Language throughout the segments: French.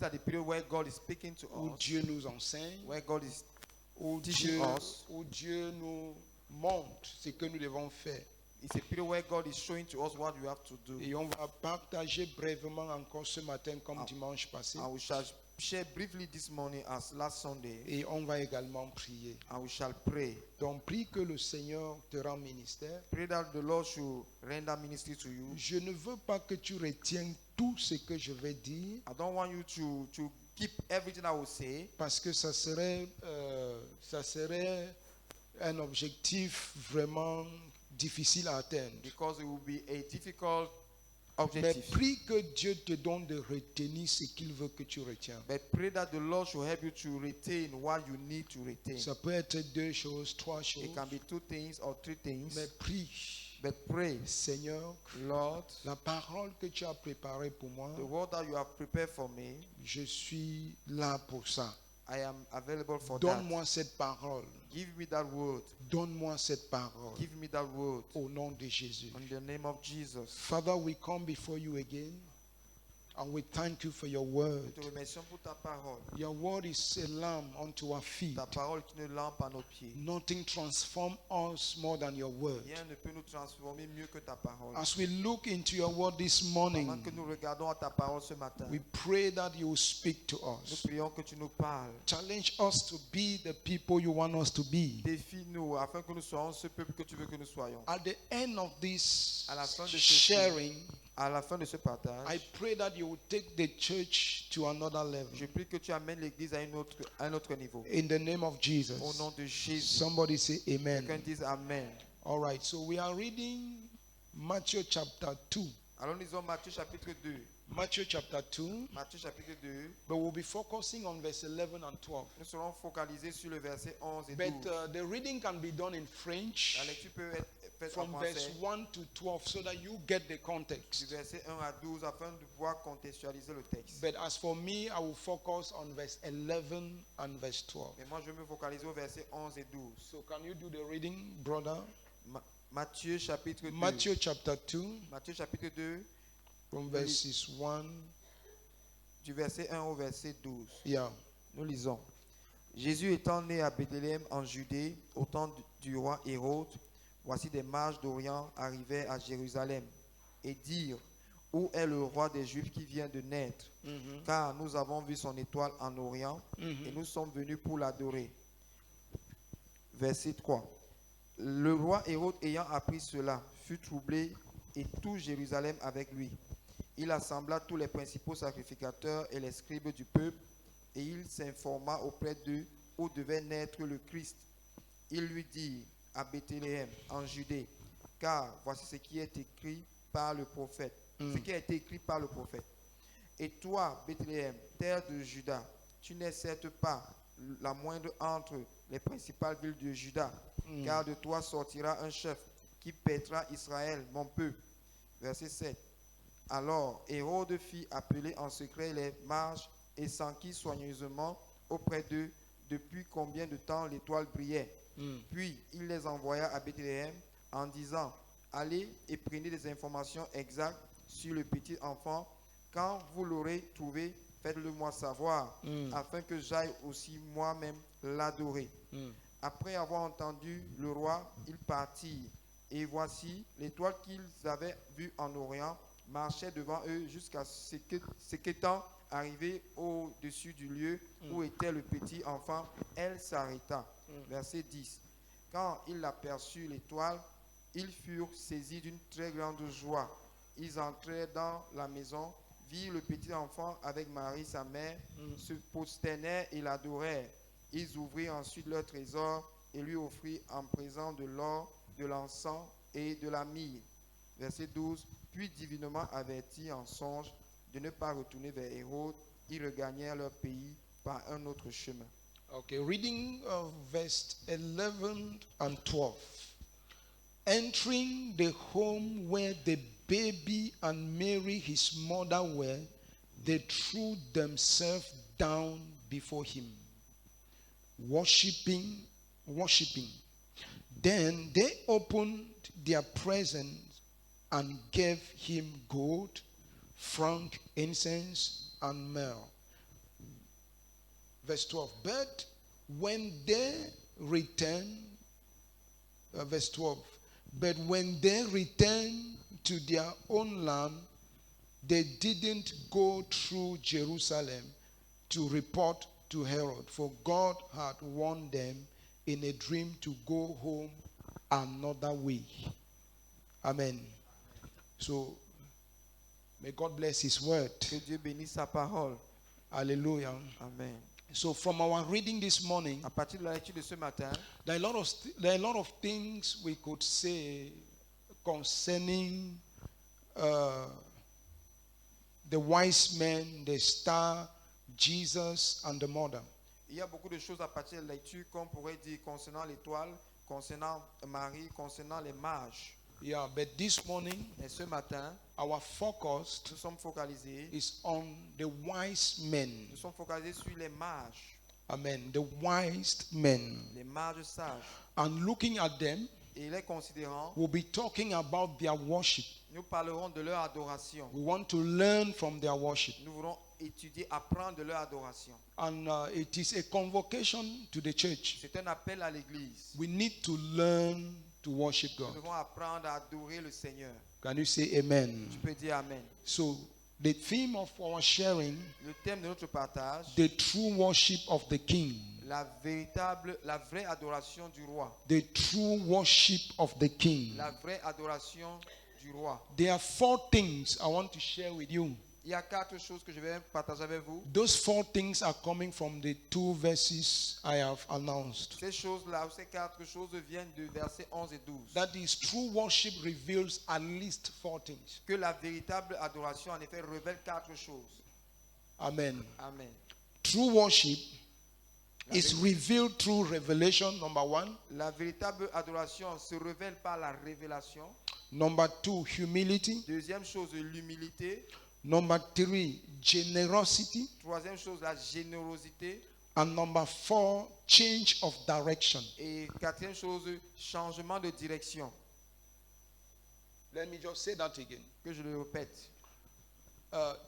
these are the periods where God is speaking to où us, Dieu nous enseigne, where God is où teaching us. Dieu nous montre ce que nous devons faire. It's a period where God is showing to us what we have to do. Et on va partager brièvement encore ce matin comme dimanche passé. And we shall share briefly this morning as last Sunday. Et on va également prier. And we shall pray. Donc prie que le Seigneur te rende ministère. Pray that the Lord should render ministry to you. Je ne veux pas que tu retiennes tout ce que je vais dire. I don't want you to keep everything I will say. Parce que ça serait un objectif vraiment difficile à atteindre. Because it will be a difficult Mais objective. prie que Dieu te donne de retenir ce qu'il veut que tu retiens. But pray that the Lord should help you to retain what you need to retain. Ça peut être 2 choses, 3 choses. It can be 2 things or 3 things. Mais prie, But pray, Seigneur, Lord, la parole que tu as préparée pour moi, the word that you have prepared for me, je suis là pour ça. I am available for Donne-moi cette parole. that. Give me that word. Donne-moi cette parole. Give me that word. Au nom de Jésus. In the name of Jesus. Father, we come before you again. And we thank you for your word. Nous te remercions pour ta parole. Your word is a lamp unto our feet. Ta parole est une lampe à nos pieds. Nothing transforms us more than your word. Rien ne peut nous transformer mieux que ta parole. As we look into your word this morning, Pendant que nous regardons à ta parole ce matin, we pray that you will speak to nous us. prions que tu nous parles. Challenge us to be the people you want us to be. Défie-nous afin que nous soyons ce peuple que tu veux que nous soyons. At the end of this À la fin de ce sharing, À la fin de ce I partage, pray that you will take the church to another level. je prie que tu amènes l'église à un autre niveau. In the name of Jesus. Au nom de Jésus. Somebody say Quelqu'un amen. dise Amen. All right, so we are reading Matthew chapter 2. Alors nous lisons Matthieu chapitre 2. Matthew chapter 2, Matthieu chapitre 2. but we'll be focusing on verse 11 and 12. Nous serons focalisés sur le verset 11 et 12. But the reading can be done in French La lecture peut être faite en from verse français 1 to 12 so that you get the du context. verset 1 à 12 afin de pouvoir contextualiser le texte. But as for me, I will focus on verse 11 and verse 12. Mais moi je vais me focaliser au verset 11 et 12. So can you do the reading, brother? Matthieu chapitre 2. Matthew chapter 2, Matthieu chapitre 2 from verses 1. du verset 1 au verset 12. Yeah. Nous lisons. Jésus étant né à Bethléem en Judée, au temps du roi Hérode, voici des mages d'Orient arrivaient à Jérusalem et dirent, où est le roi des Juifs qui vient de naître? Car nous avons vu son étoile en Orient et nous sommes venus pour l'adorer. Verset 3. Le roi Hérode ayant appris cela fut troublé et tout Jérusalem avec lui. Il assembla tous les principaux sacrificateurs et les scribes du peuple et il s'informa auprès d'eux où devait naître le Christ. Il lui dit à Bethléem en Judée, car voici ce qui est écrit par le prophète. Ce qui a été écrit par le prophète. Et toi, Bethléem, terre de Juda, tu n'es certes pas la moindre entre les principales villes de Juda, car de toi sortira un chef qui paîtra Israël, mon peuple. Verset 7. Alors Hérode fit appeler en secret les mages et s'enquit soigneusement auprès d'eux depuis combien de temps l'étoile brillait. Puis il les envoya à Bethléem en disant, allez et prenez des informations exactes sur le petit enfant. Quand vous l'aurez trouvé, faites-le moi savoir, afin que j'aille aussi moi-même l'adorer. Après avoir entendu le roi, ils partirent. Et voici, l'étoile qu'ils avaient vue en Orient marchait devant eux jusqu'à ce qu'étant arrivé au-dessus du lieu où était le petit enfant, elle s'arrêta. Verset 10. Quand ils aperçurent l'étoile, ils furent saisis d'une très grande joie. Ils entrèrent dans la maison, virent le petit enfant avec Marie, sa mère, se prosternèrent et l'adorèrent. Ils ouvrirent ensuite leur trésor et lui offrirent en présent de l'or, de l'encens et de la myrrhe. Verset 12. Puis divinement avertis en songe de ne pas retourner vers Hérode, ils regagnèrent leur pays par un autre chemin. Okay, reading of verse 11 and 12. Entering the home where the baby and Mary his mother were, they threw themselves down before him, worshiping. Then they opened their presents and gave him gold, frank, incense, and myrrh. Verse 12. But when they returned, verse 12. But when they returned to their own land, they didn't go through Jerusalem to report to Herod, for God had warned them in a dream to go home another way. Amen. So, may God bless His word. Que Dieu bénisse sa parole. Hallelujah. Amen. So, from our reading this morning, À partir de la lecture de ce matin, there are a lot of things we could say concerning the wise men, the star, Jesus, and the mother. il y a beaucoup de choses à partir de la lecture qu'on pourrait dire concernant l'étoile, concernant Marie, concernant les mages. Yeah, but this morning, Et ce matin, our focus nous sommes focalisés, is on the wise men. nous sommes focalisés sur les mages, Amen. The wise men. les mages sages. And looking at them, Et les considérant, we'll be talking about their worship. nous parlerons de leur adoration. We want to learn from their worship. Nous voulons étudier, apprendre de leur adoration. And it is a convocation to the church. C'est un appel à l'église. We need to learn to worship Nous God. devons apprendre à adorer le Seigneur. Can you say amen? Tu peux dire Amen. So, the theme of our sharing, Le thème de notre partage, the true worship of the King. la vraie adoration du roi. The true worship of the King. La vraie adoration du roi. There are 4 things I want to share with you. Il y a 4 choses que je vais partager avec vous. Those 4 things are coming from the 2 verses I have announced. Ces choses-là, ces 4 choses viennent de versets 11 et 12. That is, true worship reveals at least 4 things. Que la véritable adoration, en effet, révèle 4 choses. Amen. Amen. True worship is revealed through revelation, number 1. La véritable adoration se révèle par la révélation. Number 2, humility. Deuxième chose, l'humilité. Number 3, generosity. Troisième chose, la générosité. And number 4, change of direction. Et quatrième chose, changement de direction. Let me just say that again. Que je le répète.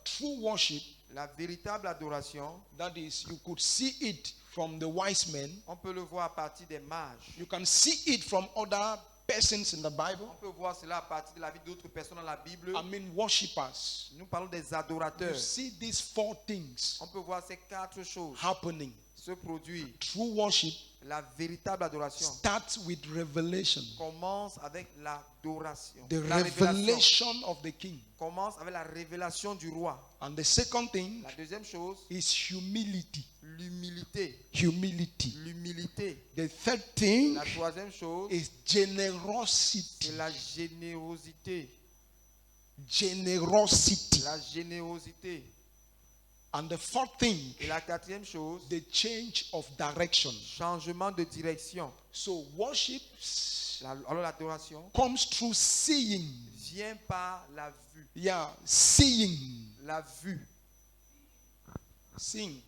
True worship, La véritable adoration, that is, you could see it from the wise men. on peut le voir à partir des mages. You can see it from other persons in the Bible. On peut voir cela à partir de la vie d'autres personnes dans la Bible. I mean, worshippers. Nous parlons des You adorateurs. see these 4 things On peut voir ces 4 choses happening. se produire. True worship La véritable adoration starts with revelation. commence avec l'adoration. The La révélation revelation of the King. commence avec la révélation du roi. And the second thing La deuxième chose, is humility. l'humilité. Humility. L'humilité. The third thing La troisième chose, is generosity. c'est la générosité. Generosity. La générosité. And the fourth thing, Et la quatrième chose, the change of direction. changement de direction. So worship Alors l'adoration comes through seeing. vient par la vue. Yeah, seeing. La vue. Seeing.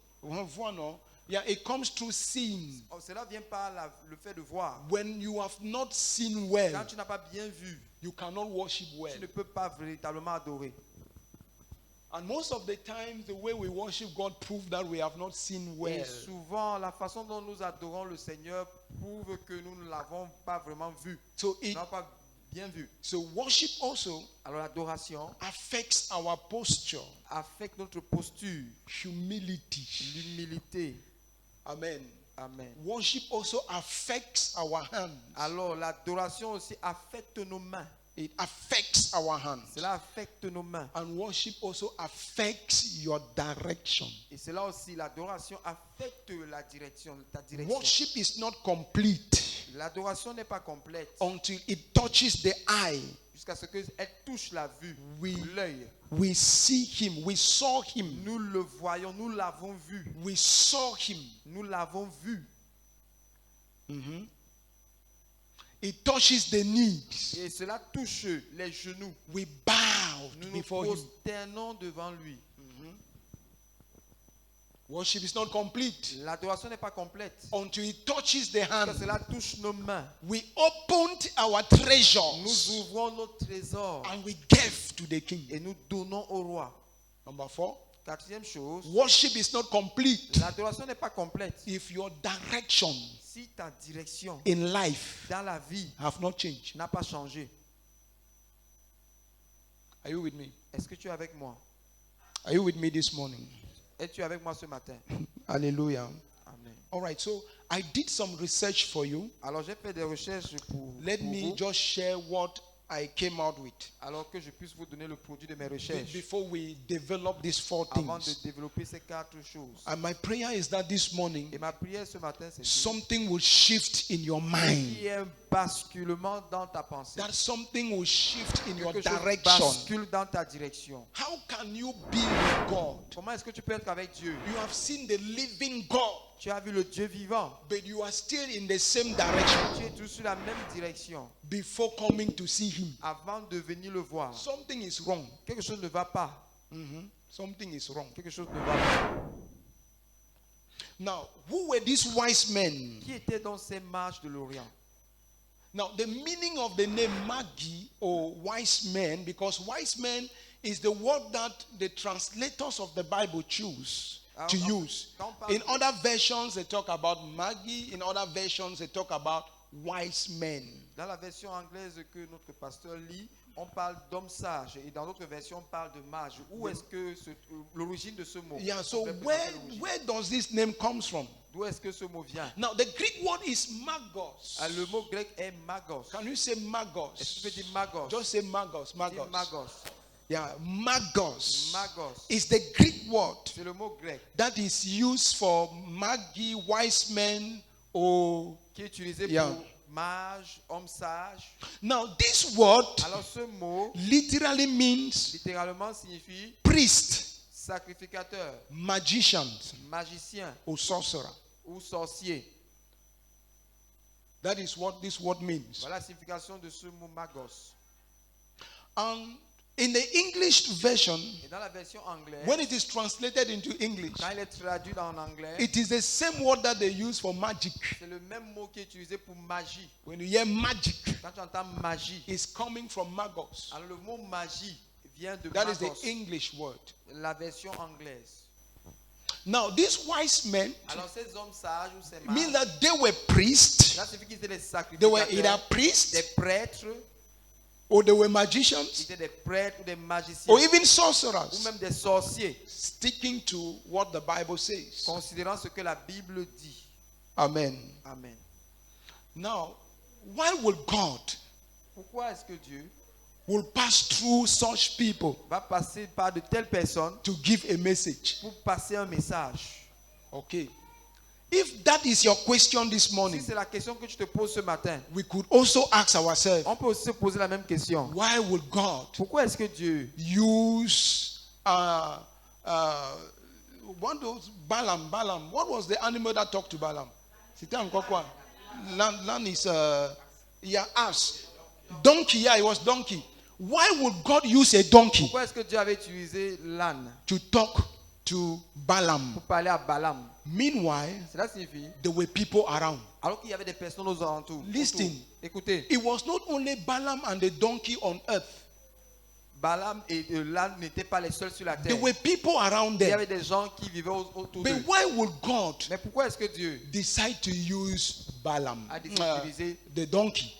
Yeah, it comes through seeing. Oh, cela vient par le fait de voir. When you have not seen Quand well, tu n'as pas bien vu, you cannot worship well. tu ne peux pas véritablement adorer. And most of the time, the way we worship God proves that we have not seen well. Et souvent, la façon dont nous adorons le Seigneur prouve que nous ne l'avons pas vraiment vu. So Nous n'avons pas bien vu. so worship also Alors l'adoration affects our posture, affecte notre posture, humility. l'humilité. Amen. Amen. Worship also affects our hands. Alors l'adoration aussi affecte nos mains. It affects our hands. Cela affecte nos mains. And worship also affects your direction. Et cela aussi, l'adoration affecte la direction, ta direction. Worship is not complete L'adoration n'est pas complète until it touches the eye. jusqu'à ce qu'elle touche la vue, Oui. l'œil. We see him. We saw him. Nous le voyons, nous l'avons vu. We saw him. Nous l'avons vu. It touches the knees. Et cela touche les genoux. We bow Nous nous before him. prosternons devant lui. Worship is not complete L'adoration n'est pas complète until it touches the jusqu'à hand. cela touche nos mains. We opened our Nous treasures ouvrons nos trésors and we gave to the king. et nous donnons au roi. Number 4, Quatrième chose, worship is not complete l'adoration n'est pas complète if your direction si ta direction in life dans la vie have not changed. n'a pas changé. Are you with me? Est-ce que tu es avec moi? Are you with me this morning? Es-tu avec moi ce matin? Hallelujah. Amen. All right, so I did some research for you. Alors j'ai fait des recherches pour Let pour me vous, just share what I came out with alors que je puisse vous donner le produit de mes recherches before we develop these four avant de things. développer ces 4 choses. And my prayer is that this morning Et ma prière ce matin, c'est something will shift in your qu'il mind. y ait un basculement dans ta pensée. That something will shift in your Quelque chose direction. bascule dans ta direction. How can you be with God? Comment est-ce que tu peux être avec Dieu? You have seen the living God, Tu as vu le Dieu vivant. but you are still in the same direction Tu es toujours sur la même direction before coming to see Him. avant de venir le voir. Something is wrong. Quelque chose ne va pas. Something is wrong. Quelque chose ne va pas. Now, who were these wise men? Qui était dans ces marches de l'Orient? Now, the meaning of the name Magi or wise men, because wise men is the word that the translators of the Bible choose to use. In other versions, they talk about Magi. In other versions, they talk about wise men. Dans la version anglaise que notre pasteur lit, on parle d'homme sage. Et dans d'autres versions, on parle de mage. Où est-ce que l'origine de ce mot? Yeah, so On peut présenter l'origine. where does this name comes from? D'où est-ce que ce mot vient? Now, the Greek word is magos. Le mot grec est magos. Can you say magos? Est-ce que tu peux dire magos? Just say magos. Dis Magos. magos. Yeah, magos. Magos. Is the Greek word C'est le mot grec that is used for magi, wise men, or qui est utilisé Yeah. pour mage, homme sage. now this word Alors ce mot literally means littéralement signifie priest, sacrificateur, magician, magicien or sorcerer. ou sorcier. That is what this word means. Voilà la signification de ce mot magos. And in the English version, Et dans la version anglaise, when it is translated into English, quand il est traduit en anglais, it is the same word that they use for magic. c'est le même mot qui est utilisé pour magie. When you hear magic, Quand tu entends magie, it's coming from magos. alors le mot magie vient de That is magos, the English word. la version anglaise. Now, these wise men Alors ces hommes sages ou ces mean mages, that they were priests, là signifie qu'ils étaient des they were either sacrificateurs, priests, des prêtres, or they were ils magicians, étaient des prêtres ou des magiciens, or even ou sorcerers, même des sorciers, sticking to what the Bible says. considérant ce que la Bible dit. Amen. Amen. Now, why will God Pourquoi est-ce que Dieu will pass through such people va passer par de telles personnes to give a message? pour passer un message? Okay. If that is your question this Si morning, c'est la question que tu te poses ce matin, we could also ask ourselves, on peut aussi se poser la même question. why will God Pourquoi est-ce que Dieu use one of those Balaam? What was the animal that talked to Balaam? C'était encore quoi? Land is ass. Donkey, yeah, it was donkey. Why would God use a donkey Pourquoi est-ce que Dieu avait utilisé l'âne to talk to Balaam? pour parler à Balaam? Meanwhile, Cela signifie, there were people around. alors qu'il y avait des personnes aux alentours. Listen. autour. Écoutez, It was not only Balaam and the donkey on earth. Balaam et l'âne n'étaient pas les seuls sur la terre. There were people around Il y them. avait des gens qui vivaient autour But d'eux. why would God Mais pourquoi est-ce que Dieu decide to use Balaam, a décidé d'utiliser the donkey,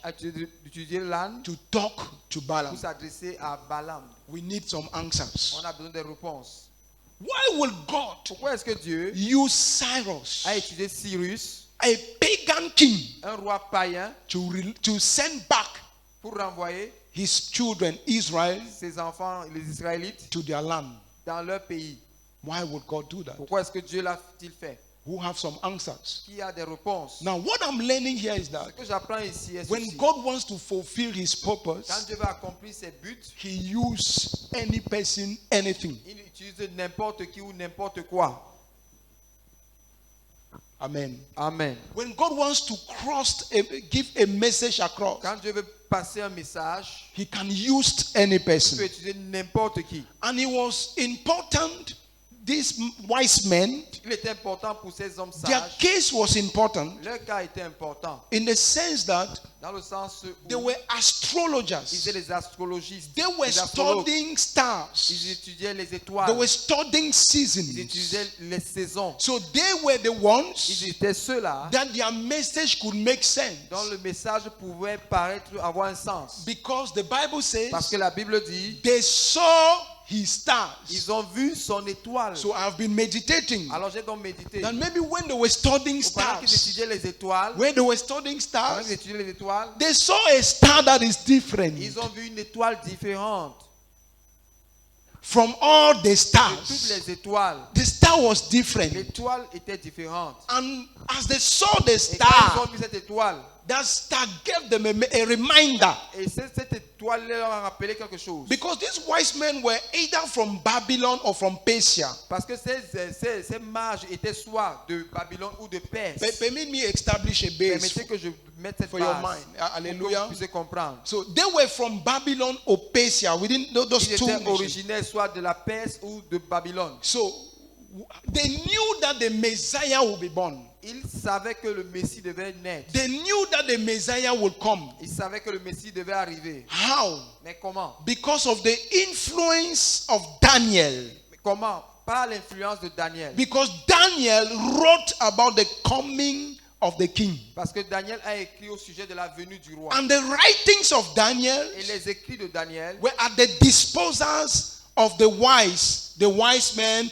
d'utiliser l'âne to talk to pour Balaam? s'adresser à Balaam? We need some answers. On a besoin des réponses. Why will God Pourquoi est-ce que Dieu use Cyrus, a utilisé Cyrus, a pagan king, un roi païen, to send back pour renvoyer his children, Israel, ses enfants, les Israélites, to their land? dans leur pays? Why would God do that? Pourquoi est-ce que Dieu l'a-t-il fait? Who have some answers? Qui a des réponses? Now, what I'm learning here is Ce that que j'apprends ici est when ceci. God wants to fulfill his Quand purpose, Dieu va accomplir ses buts, he uses any person, anything. il utilise n'importe qui ou n'importe quoi. Amen. Amen. When God wants to give a message across, Quand Dieu veut passer un message, he can use any il peut person. utiliser n'importe qui. And it was important these wise men, Il était important pour ces hommes their sages. case was important Leur cas était important in the sense that dans le sens they où were ils étaient astrologers. les astrologistes. They were Les astrologues. studying Ils stars. étudiaient les They étoiles. were studying Ils seasons. étudiaient les saisons. So they were the ones Ils étaient ceux-là that their message could make sense. dont le message pouvait paraître avoir un sens. Because the Bible Parce says que la Bible dit, they saw his stars. ils ont vu son étoile. So I've been meditating Alors j'ai donc médité. that maybe when they were studying Pendant qu'ils stars, étudiaient les étoiles, when they were studying pendant stars, qu'ils étudiaient les étoiles, they saw a star that is different ils ont vu une étoile différente from all the de toutes stars. les étoiles. The star was different. L'étoile était différente. And as they saw the Et quand ils ont star, vu cette étoile, that star gave them a reminder. et cette étoile leur a rappelé quelque chose. Because these wise men were either from Babylon or from Persia. Parce que ces mages étaient soit de Babylone ou de Perse. Permit me establish a base Permettez que je mette cette for your base mind. pour que Hallelujah. vous puissiez comprendre. So they were from Babylon or Persia within those Ils two étaient nations. originaires soit de la Perse ou de Babylone. So they knew that the Messiah would be born. Ils savaient que le Messie devait naître. They knew that the Messiah would come. Ils savaient que le Messie devait arriver. How? Mais comment? Because of the influence of Daniel. Mais comment? Par l'influence de Daniel. Because Daniel wrote about the coming of the king. Parce que Daniel a écrit au sujet de la venue du roi. And the writings of Daniel Et les écrits de Daniel were at the disposals of the wise men,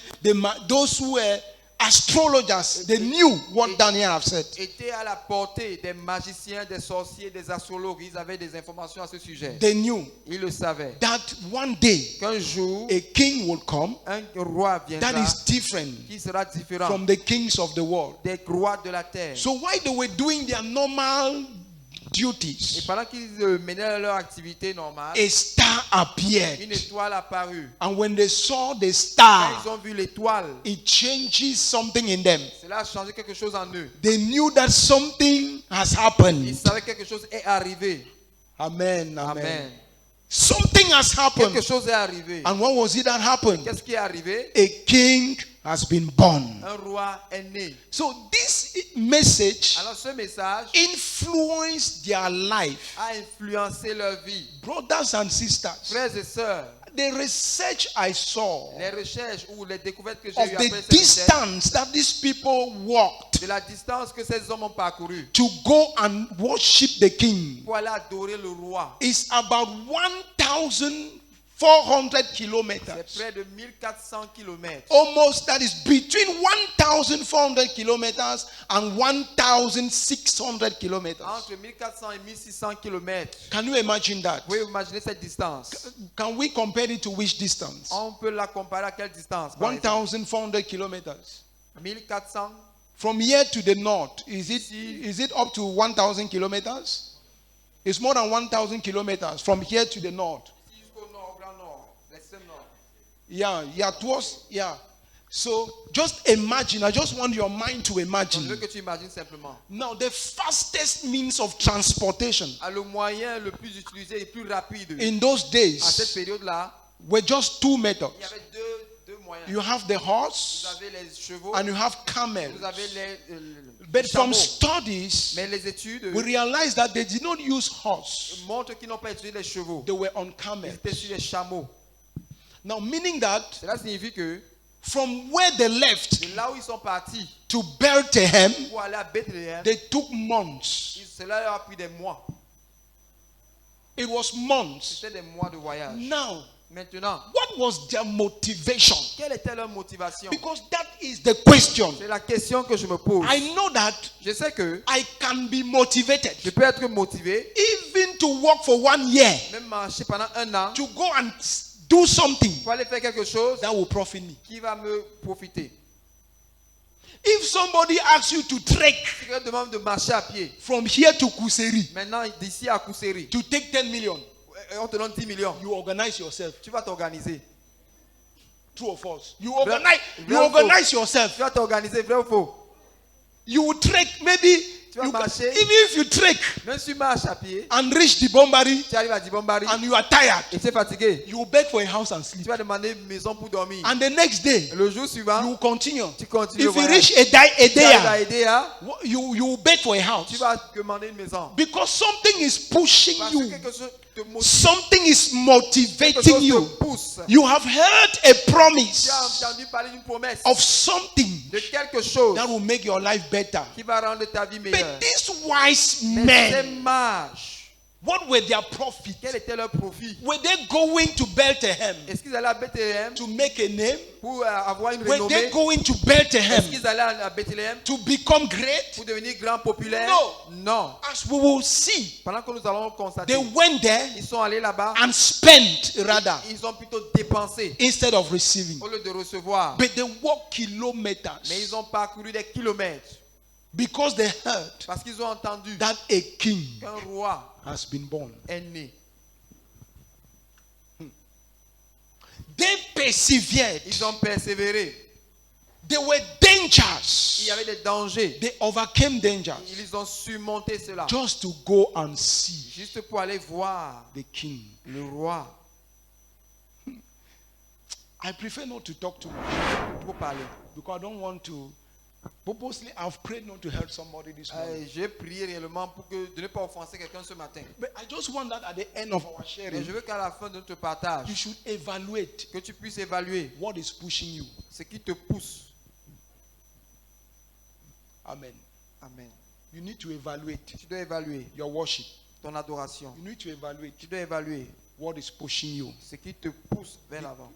those who were astrologers. They knew what Daniel had said. étaient à la portée des magiciens, des sorciers, des astrologues. Ils avaient des informations à ce sujet. They knew Ils le savaient. that one day Qu'un jour, a king would come un roi viendra that is different qui sera différent from the kings of the world. des rois de la terre. So while they were doing their normal Et duties, pendant qu'ils menaient leur activité normale, a star appeared. une étoile apparut. And when they saw the Quand star, ils ont vu l'étoile, it changes something in them. cela a changé quelque chose en eux. They knew that something has Ils happened. savaient que quelque chose est arrivé. Amen. Amen. Amen. Something has happened. Quelque chose est arrivé. And what was it that happened? Qu'est-ce qui est arrivé? A king has been born. Un roi est né. So this message Alors ce message influenced their life. a influencé leur vie. Brothers and sisters, Frères et sœurs, the research I saw les recherches ou les découvertes que j'ai of eues the après cette recherche, distance that these people walked de la distance que ces hommes ont parcouru to go and worship the king pour aller adorer le roi, is about 1,400 c'est kilometers. près de 1400 kilomètres. Almost, that is between 1,400 kilometers and 1,600 kilometers. Entre 1400 et 1600 kilomètres. Can you imagine that? Vous pouvez imaginer cette distance. Can we compare it to which distance? On peut la comparer à quelle distance? Par exemple? 1,400 kilometers. 1400. From here to the north, is it up to 1,000 kilometers? It's more than 1,000 kilometers from here to the north. Jusqu'au nord, au grand nord, l'extrême nord. Yeah. So just imagine. I just want your mind to Donc, je veux imagine. que tu imagines simplement. Now, the fastest means of transportation Le moyen le plus utilisé et plus rapide in those à cette days période-là, were just two methods. il y avait deux moyens. You have the Vous horse avez les chevaux, and you have camels. vous avez les But from chameaux. studies, Mais les études we realized that they did not use horse. montrent qu'ils n'ont pas utilisé les chevaux. They were on Ils camels. étaient sur les chameaux. Now, meaning that Cela signifie que from where they left de là où ils sont partis to Bethlehem, pour aller à Bethléem, they took months. cela leur a pris des mois. It was months. C'était des mois de voyage. Now, Maintenant, what was their motivation? quelle était leur motivation? Because that is the question. C'est la question que je me pose. I know that Je sais que I can be motivated je peux être motivé, even to work for 1 year, même marcher pendant un an, to go and do something pour aller faire quelque chose that will profit me. qui va me profiter. If somebody asks you to trek Si quelqu'un demande de marcher à pied, from here to Kuseri maintenant d'ici à Kousséry, to take 10 million, on te donne 10 millions, you organize yourself. tu vas t'organiser. True or false? You Vrai organize ou faux? yourself. Tu vas t'organiser, vrai ou faux? You will trek maybe Tu vas marcher. Even if you trek Même si tu marches à pied, and reach the Bombari tu arrives à Dibombari and you are tired, et tu es fatigué. you will beg for a house and Tu sleep. vas demander une maison pour dormir. And the next day, Le jour you suivant, will continue. tu continues. If you voilà. reach a Tu arrives à day, Edea, you will beg for a tu house. vas demander une maison. Because something is pushing Parce que you. quelque chose te motive. Something is Quelque motivating chose you. te pousse. You have heard a Tu promise as entendu parler d'une promesse of something de quelque chose that will make your life better. qui va rendre ta vie meilleure. But these wise Mais ces men, mages, what were their profits? quel était leur profit? Were they going to Bethlehem Est-ce qu'ils allaient à Bethléem to make a name? pour avoir une Were they renommée? going to Est-ce Bethlehem qu'ils allaient à Bethléem to become great? pour devenir grand populaire? No. Non. As we will see, Pendant que nous allons constater, they went there ils sont allés là-bas, and spent rather ils ont plutôt dépensé instead of receiving. au lieu de recevoir. But they walked Mais kilometers ils ont parcouru des kilomètres because they heard parce qu'ils ont entendu that a king qu'un roi has been born. est né. They persevered. Ils ont persévéré. There were Il y dangers. avait des dangers. They overcame dangers Ils ont surmonté cela. just to go and see Juste pour aller voir the king. le roi. I prefer not to talk too much Pour parler. because I don't want to. Purposely, I've prayed not to hurt somebody this morning. J'ai prié réellement pour de ne pas offenser quelqu'un ce matin. But I just want that at the end of our Mais sharing, je veux qu'à la fin de notre partage, you should evaluate que tu puisses évaluer what is pushing you. ce qui te pousse. Amen. Amen. You need to evaluate Tu dois évaluer your worship. ton adoration. You need to evaluate Tu dois évaluer what is pushing you. ce qui te pousse vers l'avant.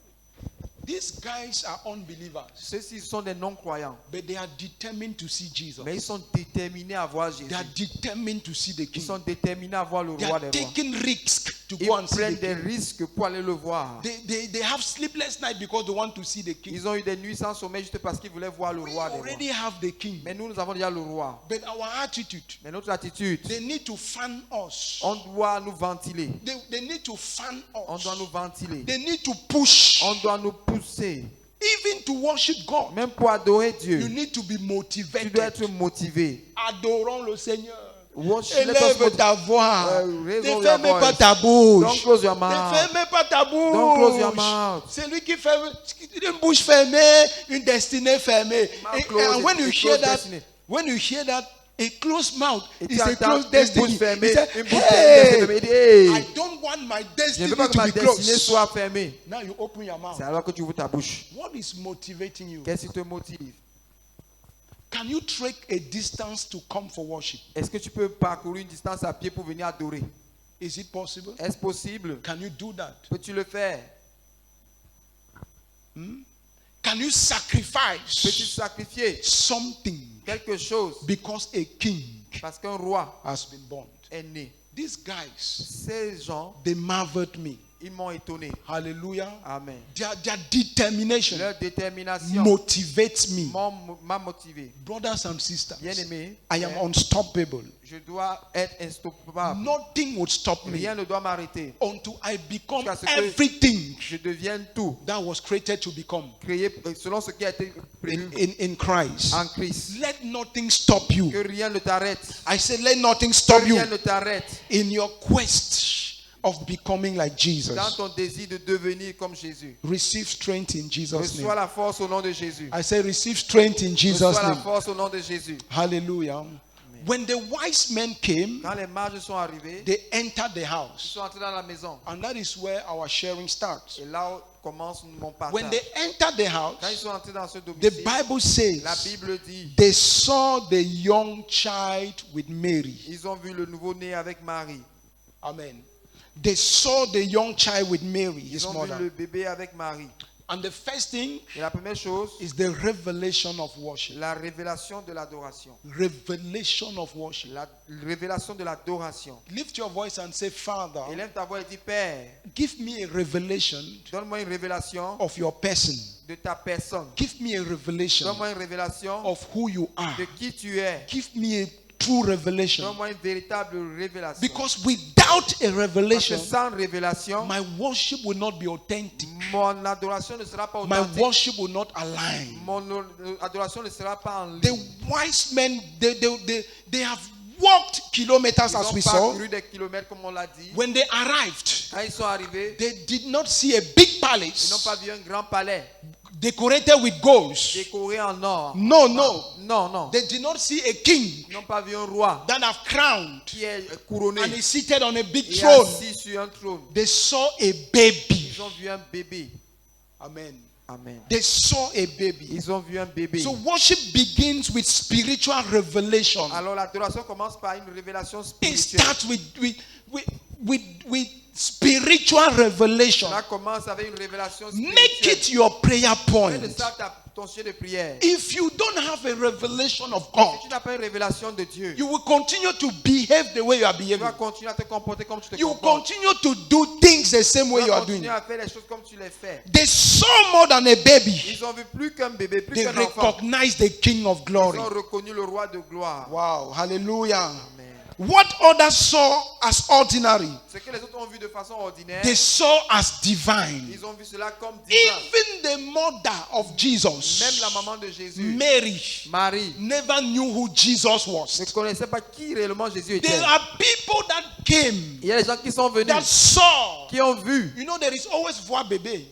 These guys are unbelievers, Ceux-ci sont des non-croyants, but they are determined to see Jesus. mais ils sont déterminés à voir Jésus. They are determined to see the Ils king. sont déterminés à voir le They roi are des rois. taking risks to Ils go and see prennent the des king. risques pour aller le voir. They have sleepless nights because they want to see the king. Ils ont eu des nuits sans sommeil juste parce qu'ils voulaient voir le We roi des rois. already have the king. Mais nous avons déjà le roi. But our attitude, Mais notre attitude, they need to fan us. on doit nous ventiler. They need to fan On us. doit nous ventiler. They need to push. On doit nous pousser. Even to worship God, Même pour adorer Dieu, you need to be tu dois motivated. être motivé. Adorons le Seigneur. Worship, let us Élève ta voix. raise Ne your ferme pas voice. ta bouche. Don't close your Ne mouth. ferme pas ta bouche. Don't close your mouth. Celui qui ferme une bouche fermée, une destinée fermée. Mouth closed, And when you a hear closed that, destiny. when you hear that, a closed mouth Et is tu a entends closed une destiny. bouche fermée, He said, une bouche hey, fermée. Hey, I don't want my je destiny ne veux pas que to ma be destinée closed. soit fermée. Now you open your mouth. C'est alors que tu ouvres ta bouche. What is motivating you? Qu'est-ce qui te motive? Can you trek a distance to come for worship? Est-ce que tu peux parcourir une distance à pied pour venir adorer? Is it possible? Est-ce possible? Can you do that? Peux-tu le faire? Can you Peux-tu sacrifice sacrifier something quelque chose because a king parce qu'un roi has been born? est né? These guys, Ces gens, they marveled me. ils m'ont étonné. Hallelujah. Amen. Their determination Leur détermination motivates me. m'a motivé. Brothers and sisters, Bien-aimé, I am unstoppable. je dois être instoppable. Nothing would stop me Rien ne doit m'arrêter. until I become Jusqu'à ce que everything Je devienne tout, that was created to become créé selon ce qui a été prévu in Christ. en Christ. Let nothing stop you. Que rien ne t'arrête. I said, let nothing Que stop you rien ne t'arrête in your quest of becoming like Jesus. dans ton désir de devenir comme Jésus. Receive strength in Jesus' Reçois name. la force au nom de Jésus. I say, receive strength in Jesus' Reçois la name. force au nom de Jésus. Hallelujah. When the wise men came, Quand les mages sont arrivés, they entered the ils house. sont entrés dans la maison. And that is where our sharing starts. Et là commence mon When partage. they entered the Quand ils house, sont entrés dans ce the domicile, Bible la says Bible dit, they saw the young child with Mary. ils ont vu le nouveau-né avec Marie. Amen. They saw the young child with Mary, his Ils ont vu mother. le bébé avec Marie. And the first thing Et la première chose, is the revelation of worship. la révélation de l'adoration. Revelation of worship. La révélation de l'adoration. Lift your voice and say, Father, Élève ta voix et dis, Père, give me a revelation donne-moi une révélation of your person. de ta personne. Give me a revelation Donne-moi une révélation of who you are. de qui tu es. Give me a true revelation. Donne-moi une véritable révélation. Because without a Parce que revelation, sans révélation, my worship will not be authentic. Mon adoration ne sera pas My authentique. worship will not align. Mon adoration ne sera pas en The ligne. wise men, they have walked kilometers, Ils as ont we saw. parcouru des kilomètres comme on l'a dit. When they arrived, Quand ils sont arrivés, they did not see a big ils n'ont palace pas vu un grand palais decorated with golds. décoré en or. No, no. Non, non. They did not see a king Ils n'ont pas vu un roi that have crowned qui est couronné and is seated on a big et throne. assis sur un trône. They saw a baby. Ils ont vu un bébé. Amen. Amen. They saw a baby. Ils ont vu un bébé. So worship begins with spiritual revelation. Alors l'adoration commence par une révélation It spirituelle. starts with spiritual revelation. Cela commence avec une révélation spirituelle. Make it your prayer point. Fais de ça ton sujet de prière. If you don't have a revelation of Si God, tu n'as pas une révélation de Dieu, you will continue to behave the way you are tu behaving. vas continuer à te comporter comme tu te You will comportes. continue to do things the same way Tu you vas are doing. continuer à faire les choses comme tu les fais. They saw more than a baby. Ils ont vu plus qu'un bébé, plus They qu'un enfant. recognized the King of Ils glory. ont reconnu le roi de gloire. Wow, hallelujah. Amen. What others saw as ordinary, Ce que les autres ont vu de façon ordinaire, they saw as divine. ils ont vu cela comme divin. Even the mother of Même Jesus, la maman de Jésus, Mary, Marie, never knew who Jesus ne was. connaissait pas qui réellement Jésus était. There are people that came, Il y a des gens qui sont that venus, saw. qui ont vu. You know, there is always voix bébé.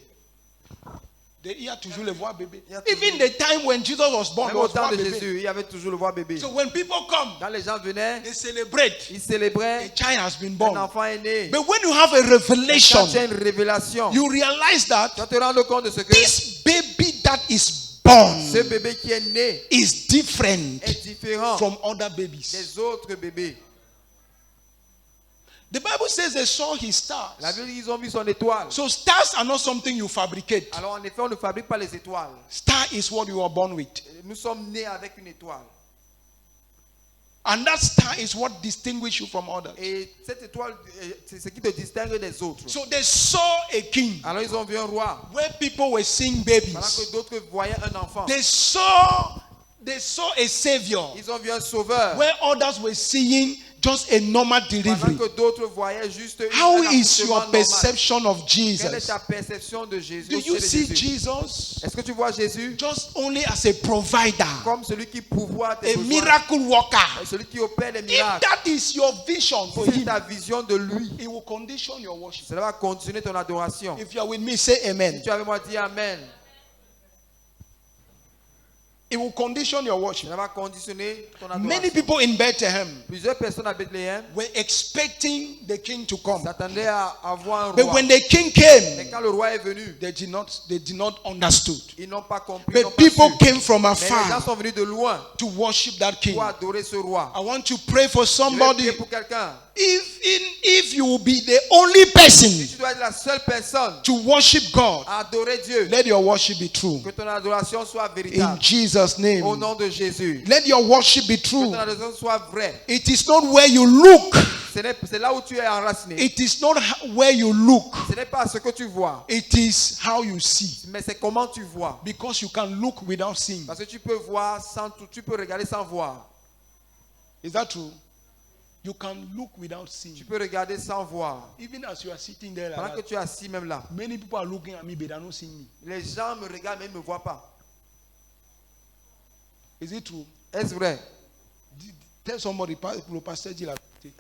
Il y a toujours le voix bébé. Il y a toujours- Even the time when Jesus was born, Même there au was temps voix de bébé. Jésus, il y avait toujours le roi bébé. So when people come, Quand les gens venaient, they celebrate. ils A célébraient child has been un born. enfant est né. But when you have a Quand revelation, tu as une révélation, you realize that tu vas te rendre compte de ce que this baby that is born ce bébé qui est né is different est différent from other babies. des autres bébés. The Bible says they saw his stars. La Bible dit qu'ils ont vu son étoile. So stars are not something you fabricate. Alors en effet, on ne fabrique pas les étoiles. Star is what you are born with. Nous sommes nés avec une étoile. And that star is what distinguishes you from others. Et cette étoile, c'est ce qui te distingue des autres. So they saw a king Alors ils ont vu un roi. where people were seeing Pendant babies. que d'autres voyaient un enfant. They saw a savior Ils ont vu un sauveur. where others were seeing just a normal Pendant delivery. que d'autres voyaient juste How un is accouchement your normal. perception of Quelle est Jesus? ta perception de Jésus? Do au you sujet de see Jésus? Jesus Est-ce que tu vois Jésus just only as a provider, comme celui qui pourvoit tes a besoins, miracle worker? celui qui opère les If miracles? that is your vision for C'est him, ta vision de lui. it will condition your worship. Cela va conditionner ton adoration. If you are with me, say Si amen. tu avais moi dit Amen, It will condition your worship. cela va conditionner ton Many adoration. people in Bethlehem Plusieurs personnes à Bethléem were expecting the king to come. s'attendaient à avoir un But roi. when the king Mais came, quand le roi est venu, they did not understood. ils n'ont pas compris. Ils n'ont But pas people su. came from Mais les gens afar sont venus de loin to worship that king. pour adorer ce roi. I want to pray for Je vais somebody. prier pour quelqu'un. If you will be the only Si person tu dois être la seule personne to worship God, à adorer Dieu, let your worship be true. que ton adoration soit In véritable. Jesus' Au name. nom de Jésus. Let your worship be Que true. ton adoration soit vraie. It is not where you look. C'est là où tu es enraciné. It is not where you look. Ce n'est pas ce que tu vois, It is how you see. mais c'est comment tu vois. Because you can look without seeing. Parce que tu peux voir sans, tu peux regarder sans voir. Is that true? You can look without Tu seeing. peux regarder sans voir. Even as you are sitting there Pendant like que that, tu es assis même là, many people are looking at me, but they are not seeing me. les gens me regardent mais ils ne me voient pas. Is it true? Est-ce vrai? Tell somebody, le pasteur dit la vérité.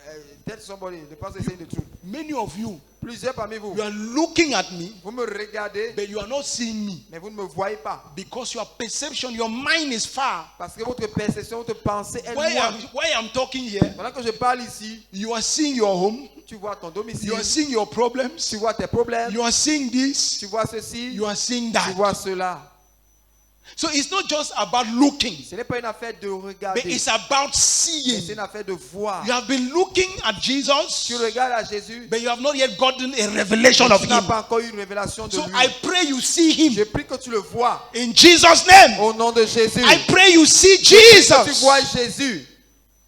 Tell somebody, the pastor is saying the truth. Many of you, Plusieurs parmi vous, you are looking at me, vous me regardez, but you are not seeing me. mais vous ne me voyez pas. Because your perception, your mind is far. Parce que votre perception, votre pensée est loin. Why I'm talking here, Pendant que je parle ici, you are seeing your home, tu vois ton domicile, you are seeing your problems, tu vois tes problèmes, you are seeing this, tu vois ceci, you are seeing tu that. vois cela. So it's not just about looking, Ce n'est pas une affaire de but regarder, it's about mais c'est seeing. une affaire de voir. You have been looking at Jesus, Tu regardes à Jésus, but you have not yet gotten a revelation mais of tu n'as him. pas encore eu une révélation de So lui. I pray you see him Je prie que tu le vois in Jesus' name. au nom de Jésus. I pray you see Que tu vois Jesus. Jésus,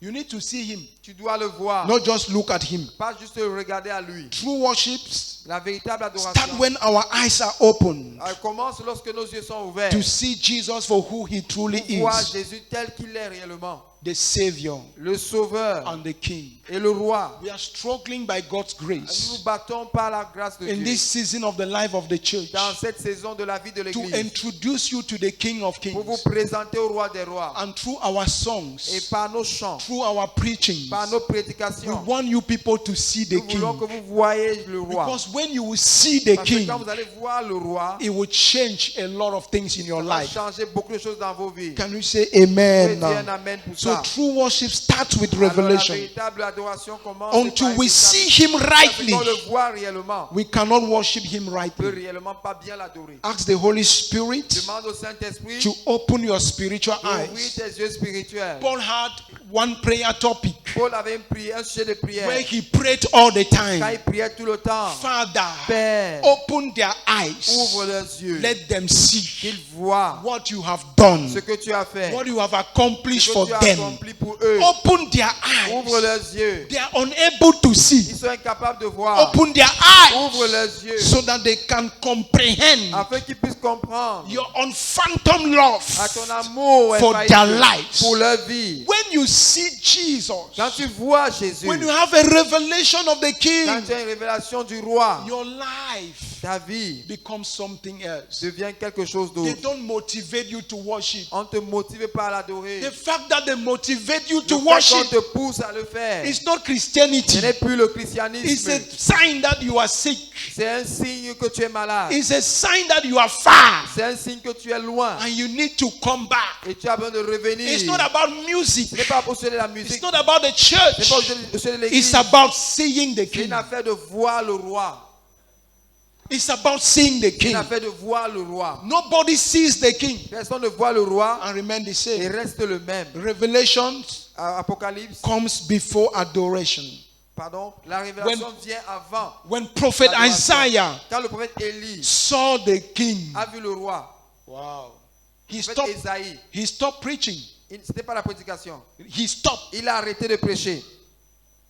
You need to see him, tu dois le voir, not just look at him. pas juste regarder à lui. True worships La véritable start adoration, when our eyes are open elle commence lorsque nos yeux sont ouverts to see Jesus for who he truly pour voir is. Jésus tel qu'il est réellement. the Savior le Sauveur and the King. et le Roi. We are struggling by God's Nous grace nous battons par la grâce de in Dieu this season of the life of the church dans cette saison de la vie de to l'Église introduce you to the King of pour vous Kings. présenter au Roi des Rois. And through our Et songs, par nos chants, through our preachings, par nos we prédications, want you people to see the nous voulons que King. vous voyez le Roi. Because when you will see the Parce que King, quand vous allez voir le Roi, it will change a lot of things in your ça va life. changer beaucoup de choses dans vos vies. Can you say Vous pouvez amen dire un now? amen pour So ça. true worship starts with Alors, la revelation. véritable adoration commence Until we see him Quand rightly, on le voit réellement, we cannot worship him on peut rightly. réellement pas bien l'adorer. Ask the Holy Spirit Demande au Saint-Esprit to open your spiritual d'ouvrir eyes. tes yeux spirituels. Paul had one prayer topic Paul avait une prière, un sujet de prière. where he prayed all the Quand time. il priait tout le temps, Father, Père, open their ouvre eyes. leurs yeux, Let them see qu'ils voient what you have done, ce que tu as fait, what you have ce accomplished que for tu as them. accompli pour eux. Open their Ouvre eyes. leurs yeux. They are unable to see. Ils sont incapables de voir. Open their Ouvre eyes leurs yeux so that they can comprehend afin qu'ils puissent comprendre your unphantom love à ton amour for infaillible their lives. pour leur vie. When you see Jesus, Quand tu vois Jésus, when you have a revelation of the quand King, tu as une révélation du Roi, your life ta vie becomes something else. devient quelque chose They d'autre. don't motivate you to worship. On te motive pas à l'adorer. The fact that they motivate you Le to fait qu'on worship te pousse à le faire, is not ce Christianity. n'est plus le It's christianisme. a sign that you are sick. C'est un signe que tu es malade. It's a sign that you are far C'est un signe que tu es loin and you need to come back. et tu as besoin de revenir. It's not about music. Ce n'est pas pour sujet de la It's musique, not about the ce n'est pas church. au sujet de l'église. It's about seeing the C'est King. une affaire de voir le Roi. It's about seeing the C'est King. une affaire de voir le Roi. Nobody sees the King Personne ne voit le Roi and remain the et same. reste le même. Revelation Apocalypse, comes before adoration. pardon, la révélation vient avant. When Prophet l'adoration. Isaiah Quand le prophète Élie saw the King, a vu le Roi, wow, he le prophète stopped. Esaïe, He stopped preaching. ce n'était pas la prédication. He stopped. Il a arrêté de prêcher.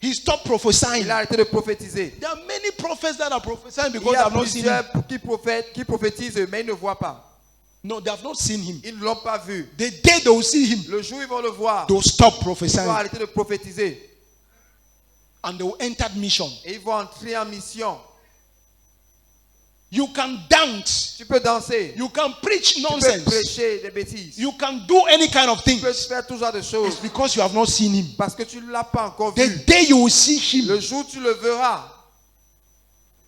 He stopped prophesying. Il a arrêté de prophétiser. There are many prophets that are prophesying Il because y they a have not seen him. plusieurs qui prophétisent, mais ils ne voient pas. No, they have not seen him. Ils ne l'ont pas vu. The day they will see him, Le jour où ils vont le voir, they will stop ils vont prophesying arrêter de prophétiser. and they will enter mission. Et ils vont entrer en mission. You can dance. Tu peux danser. You can preach Tu peux nonsense. prêcher des bêtises. You can do any kind of Tu thing peux faire tout genre de choses. It's because you have not seen him. Parce que tu ne l'as pas encore The vu. day you will see him, Le jour où tu le verras,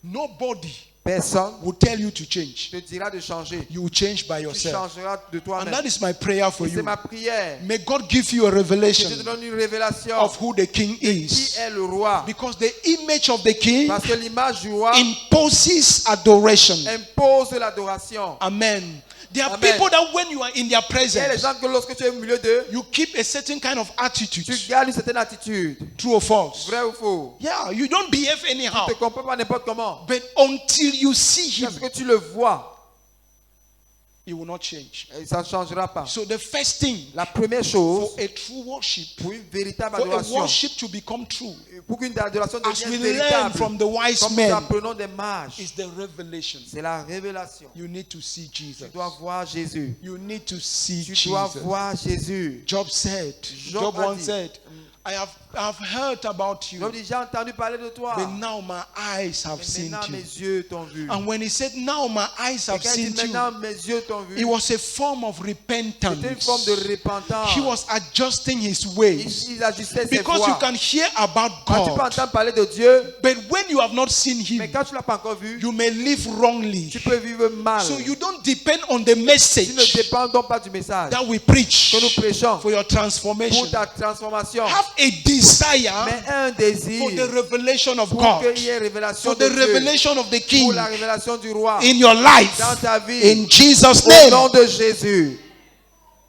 nobody personne will tell you to change. te dira de changer. You will change by Tu yourself. changeras de And toi-même. that is my prayer for Et c'est you. ma prière. May God give you a Que Dieu revelation te donne une révélation of who the King qui is. est le roi. Because the image of the King Parce que l'image du roi imposes adoration. impose l'adoration. Amen. There are Amen. people that when you are in their Il y a les presence, gens que lorsque tu es au milieu d'eux, you keep a certain kind of attitude. tu gardes une certaine attitude. True or false? Vrai ou faux? Yeah, you don't behave anyhow. Tu ne te comprends pas n'importe comment. But until you see him, Parce que tu le vois, it will not change. et ça ne changera pas. So the first thing La première chose, for a true worship, pour une véritable for a adoration, worship to become true, pour qu'une adoration as we devienne learn véritable, from the wise comme nous men, apprenons des mages, is the revelation. c'est la révélation. You need to see Jesus. Tu dois voir Jésus. You need to see Tu dois Jesus. voir Jésus. Job said, Job Job a once dit, said, I've heard about Job you, dit, j'ai entendu parler de toi. but now my eyes have Mais seen maintenant you. mes yeux t'ont vu. And when he said, now my eyes Et have quand il seen dit, you, maintenant mes yeux t'ont vu, it was a form of c'était une repentance. forme de repentance. He was adjusting his ways. Il ajustait ses Because you voix. can hear about Quand tu peux God, entendre parler de Dieu, but when you have not seen mais him, quand tu ne l'as pas encore vu, you may live wrongly. tu peux vivre mal. So you don't depend on the Tu ne message dépends donc pas du message that we preach que nous prêchons for your transformation. pour ta transformation. Have a desire Mais un désir for the revelation of pour God, qu'il y ait révélation for de the Dieu, revelation of the King pour la révélation du roi in your life. dans ta vie. In Jesus' Au nom name. de Jésus.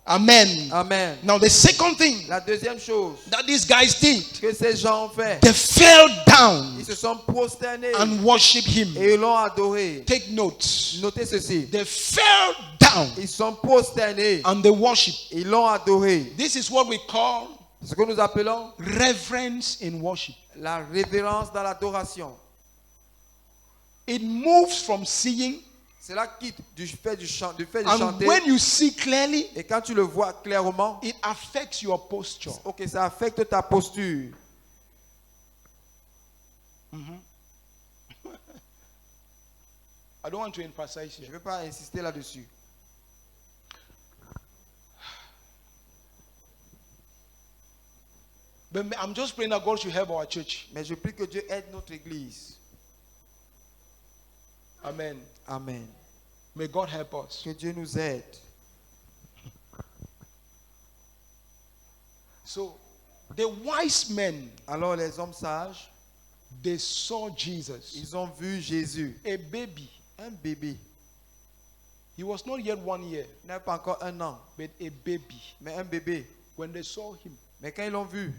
Amen. Amen. Now the second thing La deuxième chose that these guys did, que ces gens ont fait, they fell down ils se sont prosternés and worshiped him. et ils l'ont adoré. Take note. Notez ceci. They fell down Ils sont prosternés. and they worship. Ils l'ont adoré. This is what we call Ce que nous appelons reverence in worship. la révérence dans l'adoration. It moves from seeing Cela quitte du fait de And chanter. when you see clearly, Et quand tu le vois clairement, it affects your posture. ok, ça affecte ta posture. I don't want to emphasize Je ne here. veux pas insister là-dessus. But I'm just praying that God should help our church. Mais je prie que Dieu aide notre église. Amen. Amen. May God help us. Que Dieu nous aide. So, the wise men, Alors les hommes sages, they saw Jesus, ils ont vu Jésus, a baby. un bébé. He was not yet 1 year, Il n'avait pas encore 1 an, but a baby. mais un bébé. When they saw him, Mais quand ils l'ont vu,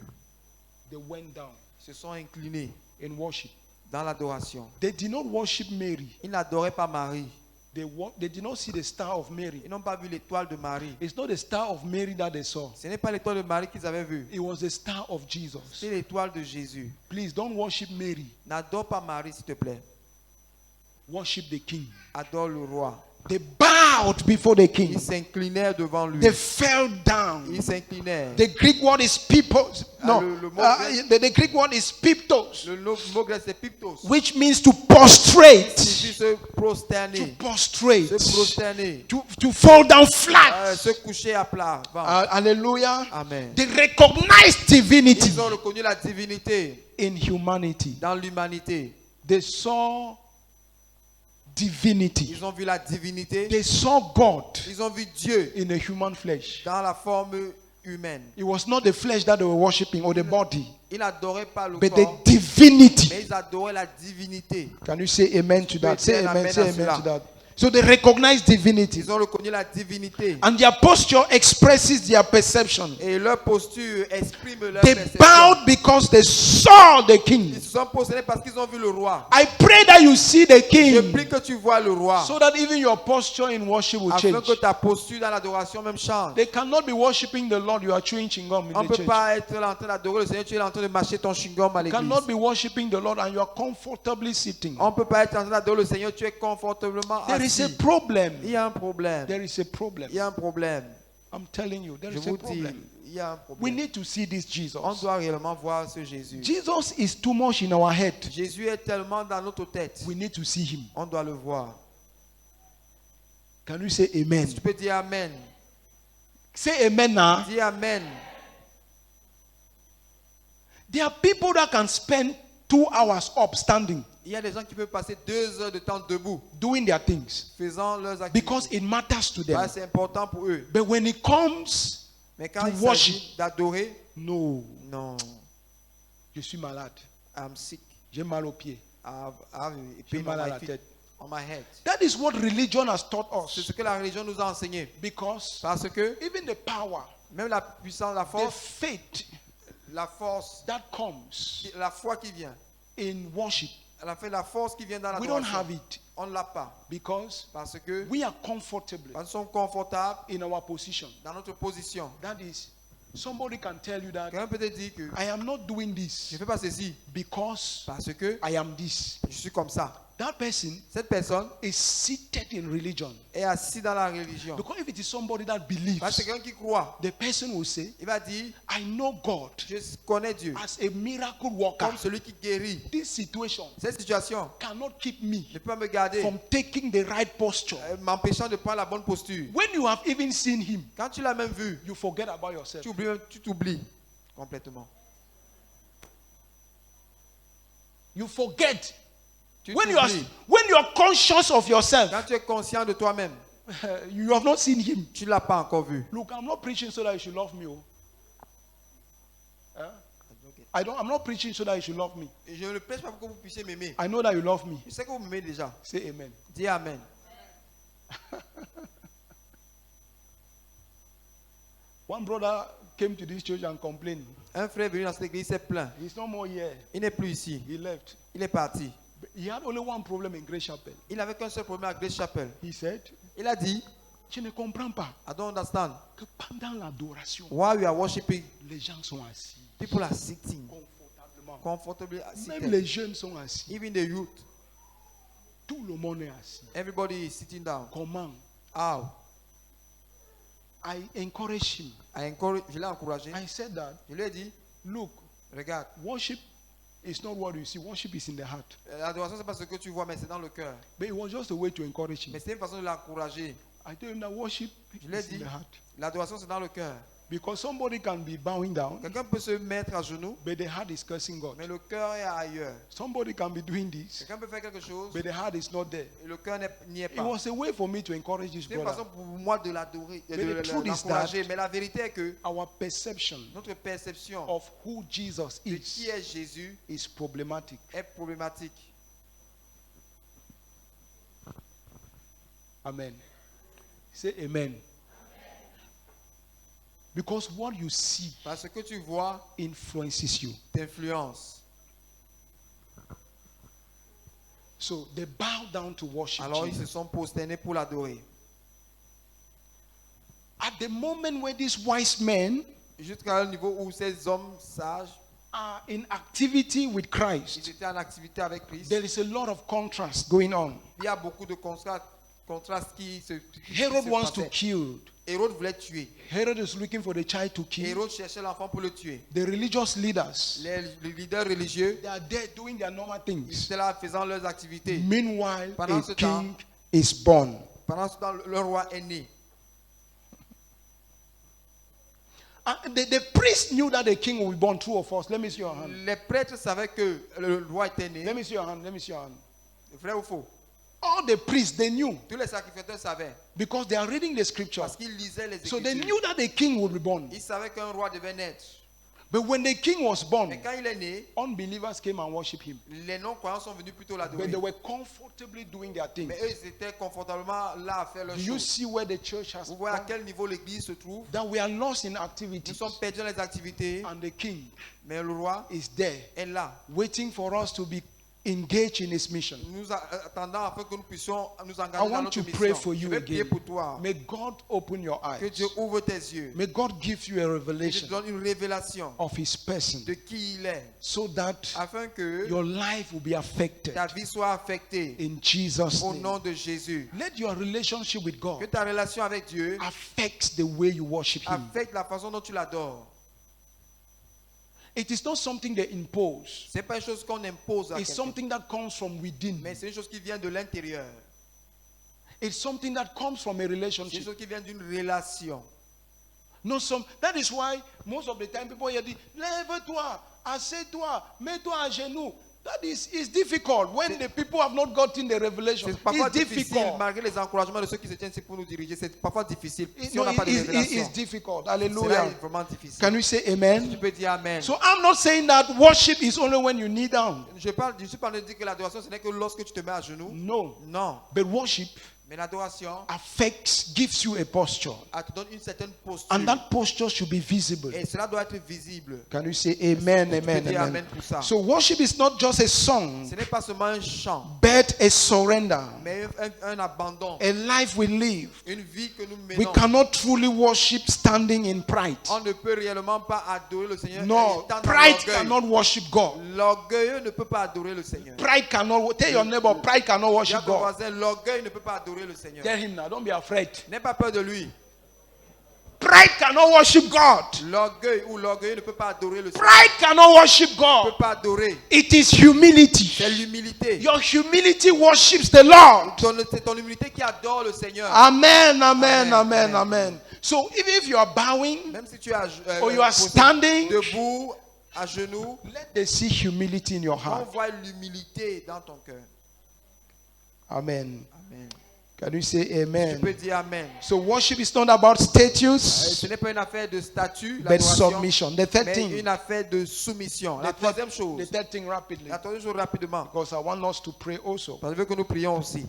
they went down ils se sont inclinés in worship. dans l'adoration. They did not worship Mary. Ils n'adoraient pas Marie. They did not see the star of Mary. Ils n'ont pas vu l'étoile de Marie. It's not the star of Mary that they saw. Ce n'est pas l'étoile de Marie qu'ils avaient vue. It was the star of Jesus. C'est l'étoile de Jésus. Please don't worship Mary. N'adore pas Marie, s'il te plaît. Worship the king. Adore le roi. They bowed before the king. Ils s'inclinèrent devant lui. They fell down. Ils s'inclinèrent. The Greek word is pipos. No, le mot grec- the Greek word is piptos, Le mot grec c'est piptos. which means to prostrate. Signifie se To prosterner. prostrate. Se prosterner. To fall down flat. Se coucher à plat. Bon. Hallelujah. Amen. They recognized divinity Ils ont reconnu la divinité in humanity. dans l'humanité. They saw divinity. Ils ont vu la divinité. They saw God Ils ont vu Dieu in a human flesh. dans la forme humaine. It was not the flesh that they were worshiping or the body, Ils n'adoraient pas le but the corps, divinity. mais ils adoraient la divinité. Can you say amen to that? Say dire amen, amen say à amen cela. to that. So they recognize divinity. Ils ont reconnu la divinité. And their posture expresses their perception. Et leur posture exprime leur They perception. bowed because they saw the king. Ils se sont posternés parce qu'ils ont vu le roi. I pray that you see the Je king prie que tu vois le roi. so that even your posture in worship will Afin change. que ta posture dans l'adoration même change. They cannot be worshiping the Lord. You are chewing chewing-gum in On ne the peut church. pas être là en train d'adorer le Seigneur. Tu es là en train de mâcher ton chewing-gum à l'église. Cannot be worshiping the Lord and you are comfortably sitting. On ne peut pas être en train d'adorer le Seigneur. Tu es confortablement There is a assis. problem. Il y a un problème. There is a problem. Il y a un problème. I'm telling you, there Je is a vous dis, problem. il y a un We problème. need to see this Jesus. On doit réellement voir ce Jésus. Jesus is too much in our head. Jésus est tellement dans notre tête. We need to see him. On doit le voir. Can you say amen? Tu peux dire Amen. Say amen now. Dis Amen. There are people that can spend 2 hours up standing Il y a des gens qui peuvent passer 2 heures de temps debout, doing their things faisant leurs activités. because it matters to Ouais, them. c'est important pour eux. But when it comes, Mais quand To il worship. s'agit d'adorer, no, non, je suis malade. I'm sick. J'ai mal aux pieds. I have a J'ai pain mal à on la my feet, tête. on my head. That is what religion has taught C'est us. ce que la religion nous a enseigné. Because Parce que even the power, même la puissance, la the force, faith la force, that comes la foi qui vient, in worship, la force qui vient dans we don't l'adoration, have it on ne l'a pas. because Parce que we are comfortable nous sommes confortables in our position. dans notre position. That is, somebody can tell you that Quelqu'un peut te dire que I am not doing je this ne fais pas ceci because parce que I am this. je suis comme ça. That person Cette personne is seated in religion. est assise dans la religion. Because if it is somebody that Parce que believes, quelqu'un qui croit, the person will say, il va dire, I know God je connais Dieu as a miracle worker. comme celui qui guérit. This situation Cette situation cannot keep me ne peut pas me garder, from taking the right posture. m'empêchant de prendre la bonne posture. When you have even seen him, Quand tu l'as même vu, you forget about yourself. tu t'oublies complètement. You forget. Tu When t'oublies. you are conscious of yourself, Quand tu es conscient de toi-même, you have not seen him. tu ne l'as pas encore vu. Look, I'm not preaching so that you should love me. Oh. I'm not preaching so that you should love me. Et je ne le prêche pas pour que vous puissiez m'aimer. I know that you love me. Je sais que vous m'aimez déjà. Say amen. Dis Amen. One brother came to this church and complained. Un frère est venu dans cette église, il s'est plaint. He's no more here. Il n'est plus ici. He left. Il est parti. But he had only one problem in Grace Chapel. Il n'avait qu'un seul problème à Grace Chapel. He said, Il a dit, je ne comprends pas I don't understand. que pendant l'adoration, While you are worshiping, les gens sont assis people are sitting confortablement. comfortably Même seated. les jeunes sont assis. Even the youth. Tout le monde est assis. Everybody is sitting down. Comment? How? I encouraged him. Je l'ai encouragé. I said that, Je lui ai dit, look, regarde, worship is not what you see. Worship is in the heart. l'adoration, c'est pas ce que tu vois, mais c'est dans le cœur. But it was just a way to encourage him. Mais c'est une façon de l'encourager. I told him that worship Je lui ai is in dit, the heart. l'adoration, c'est dans le cœur. Because somebody can be bowing down, Quelqu'un peut se mettre à genoux, but the heart is cursing God. mais le cœur est ailleurs. Somebody can be doing this, Quelqu'un peut faire quelque chose, but the heart is not there. et le cœur n'y est It pas. was a way for me to encourage this C'est une façon brother. pour moi de l'adorer, But the truth is l'encourager. that- Mais la vérité est que Our perception notre perception of who Jesus de qui is est Jésus is problematic. est problématique. Amen. Say amen. Because what you see Parce que tu vois influences you. t'influence. So they bow down to worship Alors ils se Jesus. sont prosternés pour l'adorer. At the moment when these wise men Jusqu'à un niveau où ces hommes sages, are in activity with ils Christ, étaient en activité avec Christ. there is a lot of contrast going on. Il y a beaucoup de contrastes qui se Herod wants to passaient. kill. Hérode voulait tuer. Herod is looking for the child to kill. Hérode cherchait l'enfant pour le tuer. The religious leaders, Les leaders religieux, they are there doing their normal ils things. étaient là faisant leurs activités. Meanwhile, Pendant a ce temps- king is born. Pendant ce temps, le roi est né. The priest knew that the king will be born. True or false? Let me see your hand. Les prêtres savaient que le roi était né. Let me see your hand. Let me see your hand. Vrai ou faux? All the priests, they knew Tous les sacrificateurs savaient. because they are reading the scripture. Parce qu'ils lisaient les So they Écritures. knew that the king would be born. Ils savaient qu'un roi devait naître. But when the king was Mais born, quand il est né, unbelievers came and worshipped him. les non-croyants sont venus plutôt But l'adorer. they were comfortably doing their thing. Mais eux, ils étaient confortablement là à faire leurs Do you choses. see where the church has Vous voyez à gone? quel niveau l'église se trouve? That we are lost in Nous activities. sommes perdus dans les activités, And the king mais le roi is there est là. waiting for us to be engaged in his mission. Nous attendons afin que nous puissions nous I engager dans want notre to mission. pray for Je you vais prier again. pour toi. May God open your Que eyes. Dieu ouvre tes yeux. May God give you a Et je te revelation donne une révélation of his person de qui il est. so that Afin que your life will be affected ta vie soit affectée in Jesus' au name. nom de Jésus. Let your relationship with Que God ta relation avec Dieu affect the way you worship him. affecte la façon dont tu l'adores. It is not something they impose. Ce n'est pas une chose qu'on impose à It's quelqu'un, something that comes from within. mais c'est une chose qui vient de l'intérieur. It's something that comes from a C'est une relationship. chose qui vient d'une relation. No, that is why most of the time people hear the lève-toi, assieds-toi, mets-toi à genoux. That is difficult when the people have not gotten the revelation. C'est parfois It's difficile, difficult. malgré les encouragements de ceux qui se tiennent ici pour nous diriger. C'est parfois difficile si No, on n'a pas de révélation. it's difficult. Cela Hallelujah. est vraiment difficile. Can we say Tu amen? peux dire Amen. So I'm not saying that worship is only when you kneel down. Je suis pas en train de dire que l'adoration, ce n'est que lorsque tu te mets à genoux. No. Non. But worship Mais l'adoration, gives you a posture. elle te donne une certaine posture. And that posture should be visible. Et cela doit être visible. Can you say amen, Tu peux amen, dire amen? Amen pour ça. So worship is not just a song, Ce n'est pas seulement un chant, but a surrender. mais un abandon. A life we live. Une vie que nous We menons. cannot truly worship standing in pride. On ne peut réellement pas adorer le Seigneur. No, étant dans pride l'orgueil. cannot worship God. L'orgueilleux ne peut pas adorer le Seigneur. Pride cannot, tell your neighbor, pride cannot Dis à worship ton God. voisin, l'orgueil ne peut pas adorer le Seigneur. Tell him now, don't be afraid. N'aie pas peur de lui. Pride cannot worship God. L'orgueil ou l'orgueilleux ne peut pas adorer le Seigneur. Pride cannot worship Ne God. peut pas adorer. It is humility. C'est l'humilité. Your humility worships the Lord. C'est ton humilité qui adore le Seigneur. Amen, amen, Amen, amen, amen. amen. So even if you are bowing Même si tu es or you are standing, debout, à genoux, let them see humility in your on heart. voit l'humilité dans ton cœur. Amen. Amen. Can you say Tu peux amen? dire Amen. So worship is not about status, Ce n'est pas une affaire de statut, but l'adoration, submission. The third mais thing. une affaire de soumission. La The troisième third, chose, the third thing rapidly, la troisième chose rapidement, because I want us to pray also. parce que je veux que nous prions aussi.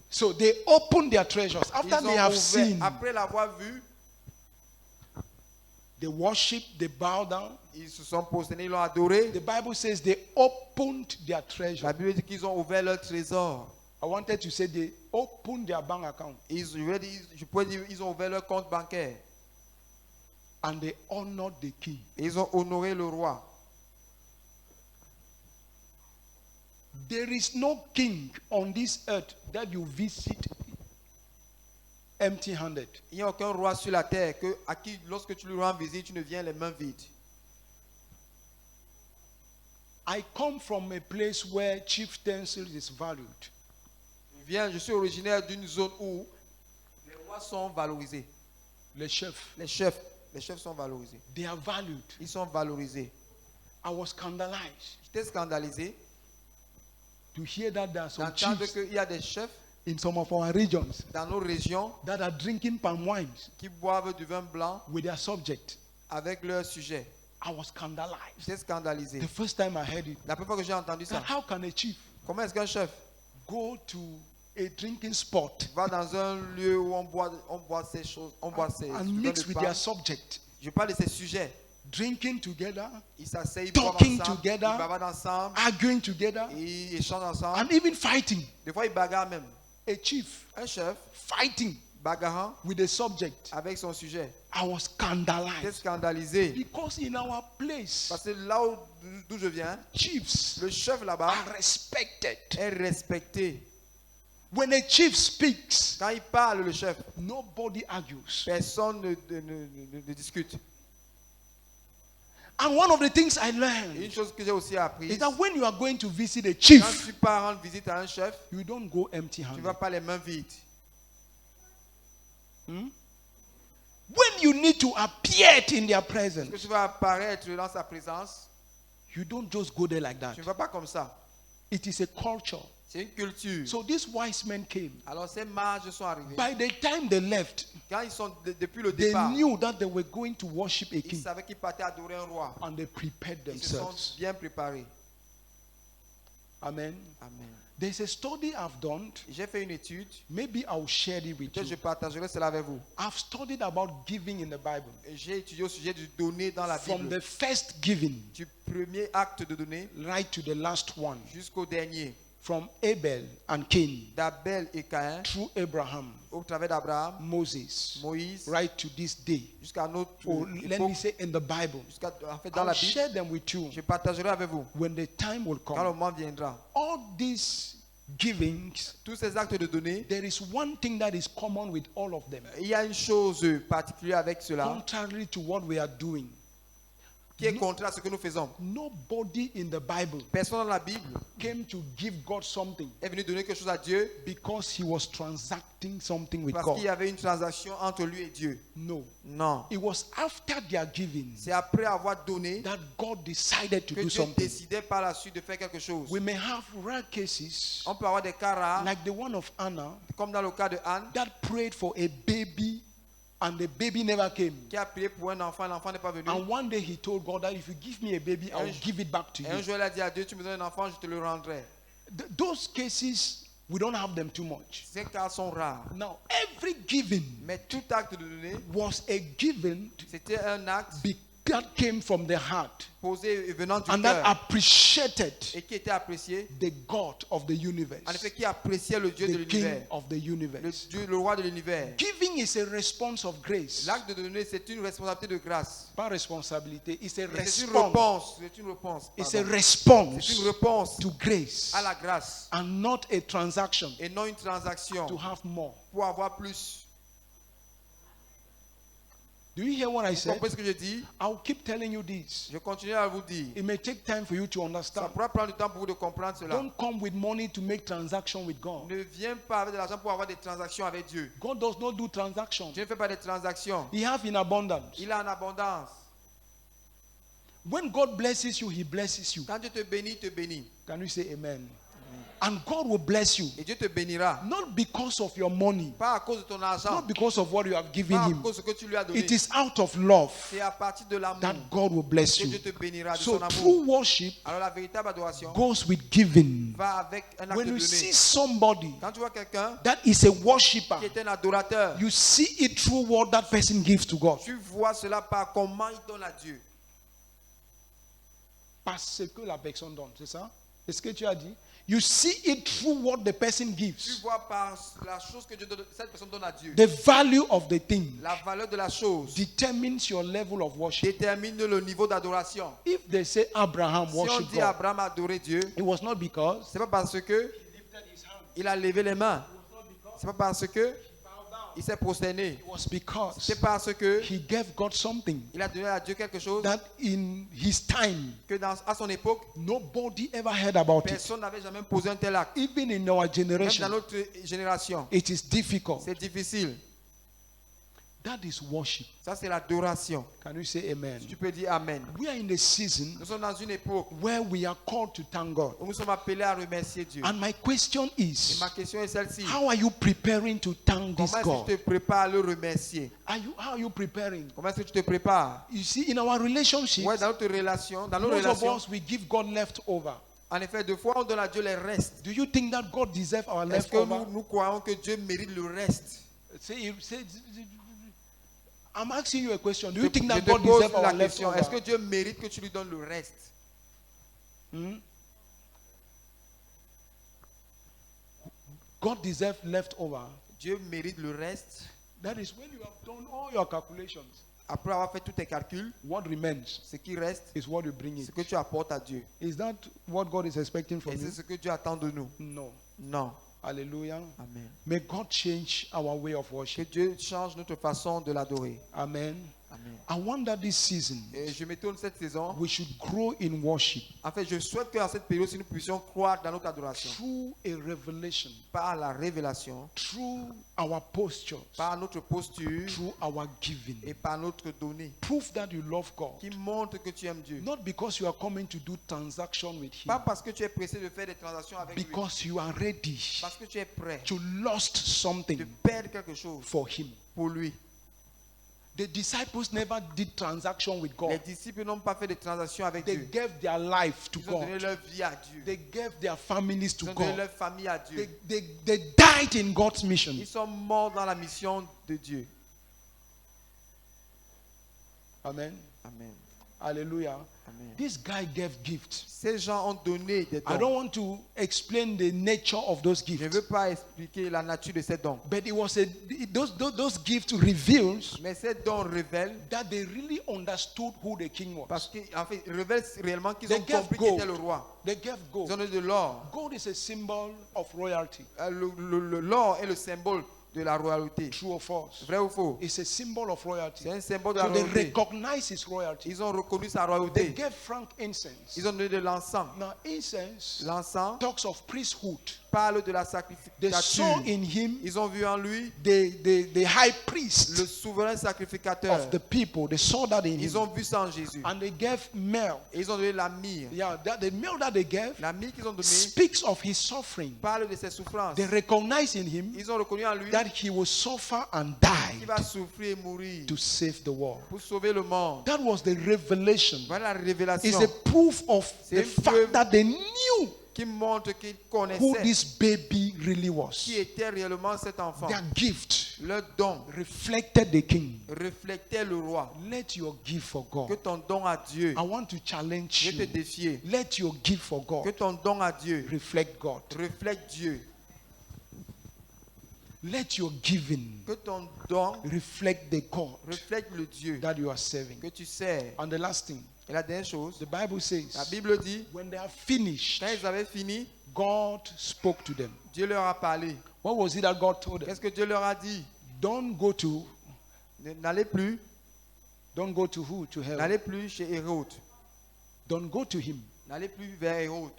So they open their treasures Ils after ont they have ouvert, seen après l'avoir vu, the worship, they bow down. ils se sont prosternés, ils l'ont adoré. The Bible says they opened their treasure. La Bible dit qu'ils ont ouvert leur trésor. I wanted to say they opened their bank account Je pourrais dire, ils ont ouvert leur compte bancaire. and they honored the king. Et ils ont honoré le roi. There is no king on this earth that you visit empty-handed. Il n'y a aucun roi sur la terre à qui, lorsque tu lui rends visite, tu ne viens les mains vides. I come from a place where chieftaincy is valued. Je suis originaire d'une zone où les rois sont valorisés. Les chefs, Les chefs sont valorisés. they are valued. Ils sont valorisés. I was scandalized J'étais scandalisé to hear that there are some d'entendre chiefs qu'il y a des chefs in some of our regions dans nos régions that are drinking palm wines qui boivent du vin blanc with their subject. avec leur sujet. I was scandalized. J'étais scandalisé. The first time I heard it, La première fois que j'ai entendu that ça, how can a chief comment est-ce qu'un chef go to a drinking spot va dans un lieu où on boit ces choses, on boit ces and vins mix de with palme? their subject, Je parle de ces sujets. drinking together, Ils s'asseyent, ils Talking boivent ensemble, together. ils bavardent ensemble, arguing together, ils échangent ensemble. and even fighting. Des fois, ils bagarrent même. A chief Un chef fighting bagarrant with a subject. avec son sujet. I was J'étais scandalized scandalisé. because in our place, Parce que là d'où je viens, chiefs le chef là-bas are respected. est respecté. When a chief speaks, Quand il parle, le chef, nobody argues. personne ne discute. And one of the things I Et une learned chose que j'ai aussi appris, is that when you are going to visit a quand chief, tu pars rendre visite à un chef, you don't go tu ne empty-handed. vas pas les mains vides. When you need to appear in their Que presence, tu vas apparaître dans sa présence, you don't just go there like that. tu ne vas pas comme ça. It is a culture. C'est une culture. So these wise men came. Alors ces mages sont arrivés. By the time they left, Quand ils sont depuis le they départ, knew that they were going to worship a ils king, savaient qu'ils partaient adorer un roi. and they prepared Ils se sont themselves. bien préparés. Amen. Amen. There's a study I've done. J'ai fait une étude. Maybe I'll share it with Peut-être je you. partagerai cela avec vous. I've studied about giving in the Bible. Et j'ai étudié au sujet du donner dans la From Bible. the first giving Du premier acte de donner right to the last one. jusqu'au dernier. From Abel and Cain D'Abel et Caïn, through Abraham, au travers d'Abraham, Moses, Moïse, right to this day. jusqu'à notre Or let me époque, say in the Bible. en fait dans la I'll Bible. share them with you Je partagerai avec vous when the time will quand le come. moment viendra. All these givings, Tous ces actes de donner, there is one thing that is common with all of them. il y a une chose particulière avec cela Contrary to what we are doing, qui est contraire à ce que nous faisons. nobody in the Bible Personne dans la Bible came to give God something est venu donner quelque chose à Dieu because he was transacting something with parce qu'il y God. avait une transaction entre lui et Dieu. No. Non. It was after their giving C'est après avoir donné that God decided to que do Dieu something. décidait par la suite de faire quelque chose. We may have rare cases On peut avoir des cas rares, like the one of Anna comme dans le cas de Anne, that prayed for a baby and the baby never came. qui a prié pour un enfant, l'enfant n'est pas venu. And one day he told God that if you give me a baby, I will give it back to Et un you. jour, elle a dit à Dieu, tu me donnes un enfant, je te le rendrai. Those cases, we don't have them too much. Ces cas sont rares. Now, every giving Mais tout acte de donner, was a giving c'était un acte that came from the heart posé et venant du and that cœur appreciated et qui était apprécié. the God of the En universe, effet, qui appréciait le Dieu de the King l'univers, of the universe. le roi de l'univers. Giving is a response of grace. L'acte de donner, c'est une responsabilité de grâce. Pas responsabilité, it's a Et c'est une response. réponse. C'est une réponse. It's a pardon. response C'est une réponse to grace à la grâce and not a transaction et non une transaction to have more. pour avoir plus. Do you hear what I Vous said? comprenez ce que je dis? I'll keep telling you this. Je continue à vous dire. It may take time for you to Ça understand. pourra prendre du temps pour vous de comprendre cela. Don't come with money to make transaction with God. Ne viens pas avec de l'argent pour avoir des transactions avec Dieu. God does not do transactions. Dieu ne fait pas des transactions. He have in abundance. Il a en abondance. When God blesses you, he blesses you. Quand Dieu te bénit, il te bénit. Can you say amen? And God will bless you. Et Dieu te bénira. Not because of your money. Pas à cause de ton argent. Not because of what you have given Pas à him. cause de ce que tu lui as donné. It is out of love C'est à partir de l'amour that God will bless que Dieu you. te bénira de So son amour. true worship Alors la véritable adoration goes with giving. va avec un acte When de you donner. see somebody Quand tu vois quelqu'un that is a worshiper, qui est un adorateur, you see it through what that person gives to God. tu vois cela par comment il donne à Dieu. Parce que la personne donne, c'est ça? C'est ce que tu as dit? You see it through what the person Tu gives. vois par la chose que cette personne donne à Dieu. The value of the thing La valeur de la chose determines your level of worship. détermine le niveau d'adoration. If they say Abraham Si on worshiped dit God, Abraham a adoré Dieu, it was not because c'est pas parce que il a levé les mains. C'est pas parce que il s'est prosterné. it was because C'est parce que he gave God something il a donné à Dieu quelque chose that in his time que à son époque, nobody ever heard about it. personne n'avait jamais posé un tel acte. Even in our Même dans generation, notre génération, it is difficult. c'est difficile. That is worship. Ça, c'est l'adoration. Can you say amen? Tu peux dire Amen. We are in a season Nous sommes dans une époque where we are called to thank God. où nous sommes appelés à remercier Dieu. And my question Et is, ma question est celle-ci. how are you preparing to thank this Comment est-ce God? que tu te prépares à le remercier? How are you preparing? Comment est-ce que tu te prépares? You see, in our relationships, Ouais, dans notre relation, dans nos most of relations, us, we give God leftover. en effet, deux fois on donne à Dieu les restes. Do you think that God deserves our Est-ce que leftover? nous croyons que Dieu mérite le reste? I'm asking you a question. Do you Je think that te God pose deserves la our question. Est-ce que leftover? Dieu mérite que tu lui donnes le reste? God deserves leftover. Dieu mérite le reste. That is when you have done all your calculations. Après avoir fait tous tes calculs, What remains ce qui reste, is what you bring c'est it. ce que tu apportes à Dieu. Is that what God is expecting from Et c'est you? ce que Dieu attend de nous. No. Non. Hallelujah. Amen. May God change our way of Que worship. Dieu change notre façon de l'adorer. Amen. Amen. I wonder this season Et je m'étonne cette saison. we should grow in worship En fait, je souhaite qu'en cette période, si nous puissions croire dans notre adoration, through a revelation, par la révélation, through our postures, par notre posture through our giving. et par notre donnée, Proof that you love God. qui montre que tu aimes Dieu. Not because you are coming to do transaction with Pas Him, parce que tu es pressé de faire des transactions avec lui, because you are ready parce que tu es prêt to lost de something perdre quelque chose for Him. pour lui. The disciples never did transaction with Les God. disciples n'ont pas fait de transactions avec They Dieu. gave their life to Ils ont donné God. leur vie à Dieu. They gave their families Ils to ont donné God. leur famille à Dieu. They died in God's mission. Ils sont morts dans la mission de Dieu. Amen. Amen. Hallelujah. Amen. This guy gave gifts. Ces gens ont donné des I dons. don't want to explain the nature of those Je ne gifts. veux pas expliquer la nature de ces dons. But it was those gifts reveals Mais ces dons révèlent, that they really understood who the king parce was. qu'en fait, ils révèlent réellement qu'ils They ont gave compris qui gold. était le roi. They gave Ils gold. ont donné de l'or. Gold is a symbol of royalty. L'or est le symbole de la royauté. True or false? Vrai ou faux? It's a symbol of royalty. C'est un symbole de la So they royauté. recognize his royalty. Ils ont reconnu sa They royauté. gave frankincense. Ils ont donné de l'encens. Now, incense L'encens talks of priesthood. parle de la They saw sacrificature. in him Ils ont vu en lui the high priest le souverain sacrificateur. of the people. They saw that in Ils him. ont vu ça en Jésus. And they gave myrrh. Et ils ont donné la myrrhe. Yeah, the myrrh that they gave La myrrhe qu'ils ont donnée speaks of his suffering. parle de ses souffrances. They recognize in him Ils ont reconnu en lui that he will suffer and qu'il die va souffrir et mourir to save the world. pour sauver le monde. That was the revelation. Voilà la It's révélation a proof of C'est the une fact preuve that they knew qui montre qu'ils who connaissaient this baby really qui was. était réellement cet enfant. Their gift Leur don reflected the king. reflète le roi. Let your gift for Que God. ton don à Dieu, I want to challenge je te you. défier. Let your gift for Que God ton don à Dieu reflect God. reflète Dieu. Let your giving Que ton don reflect the God reflète le Dieu that you are serving. que tu sers. And the last thing, Et la dernière chose, the Bible la says, Bible dit, when they are finished, quand ils avaient fini, God spoke to them. Dieu leur a parlé. What was it that God told them? Qu'est-ce que Dieu leur a dit? Don't go to N'allez plus, who? To hell. n'allez plus chez Hérode. Don't go to him. N'allez plus vers Hérode.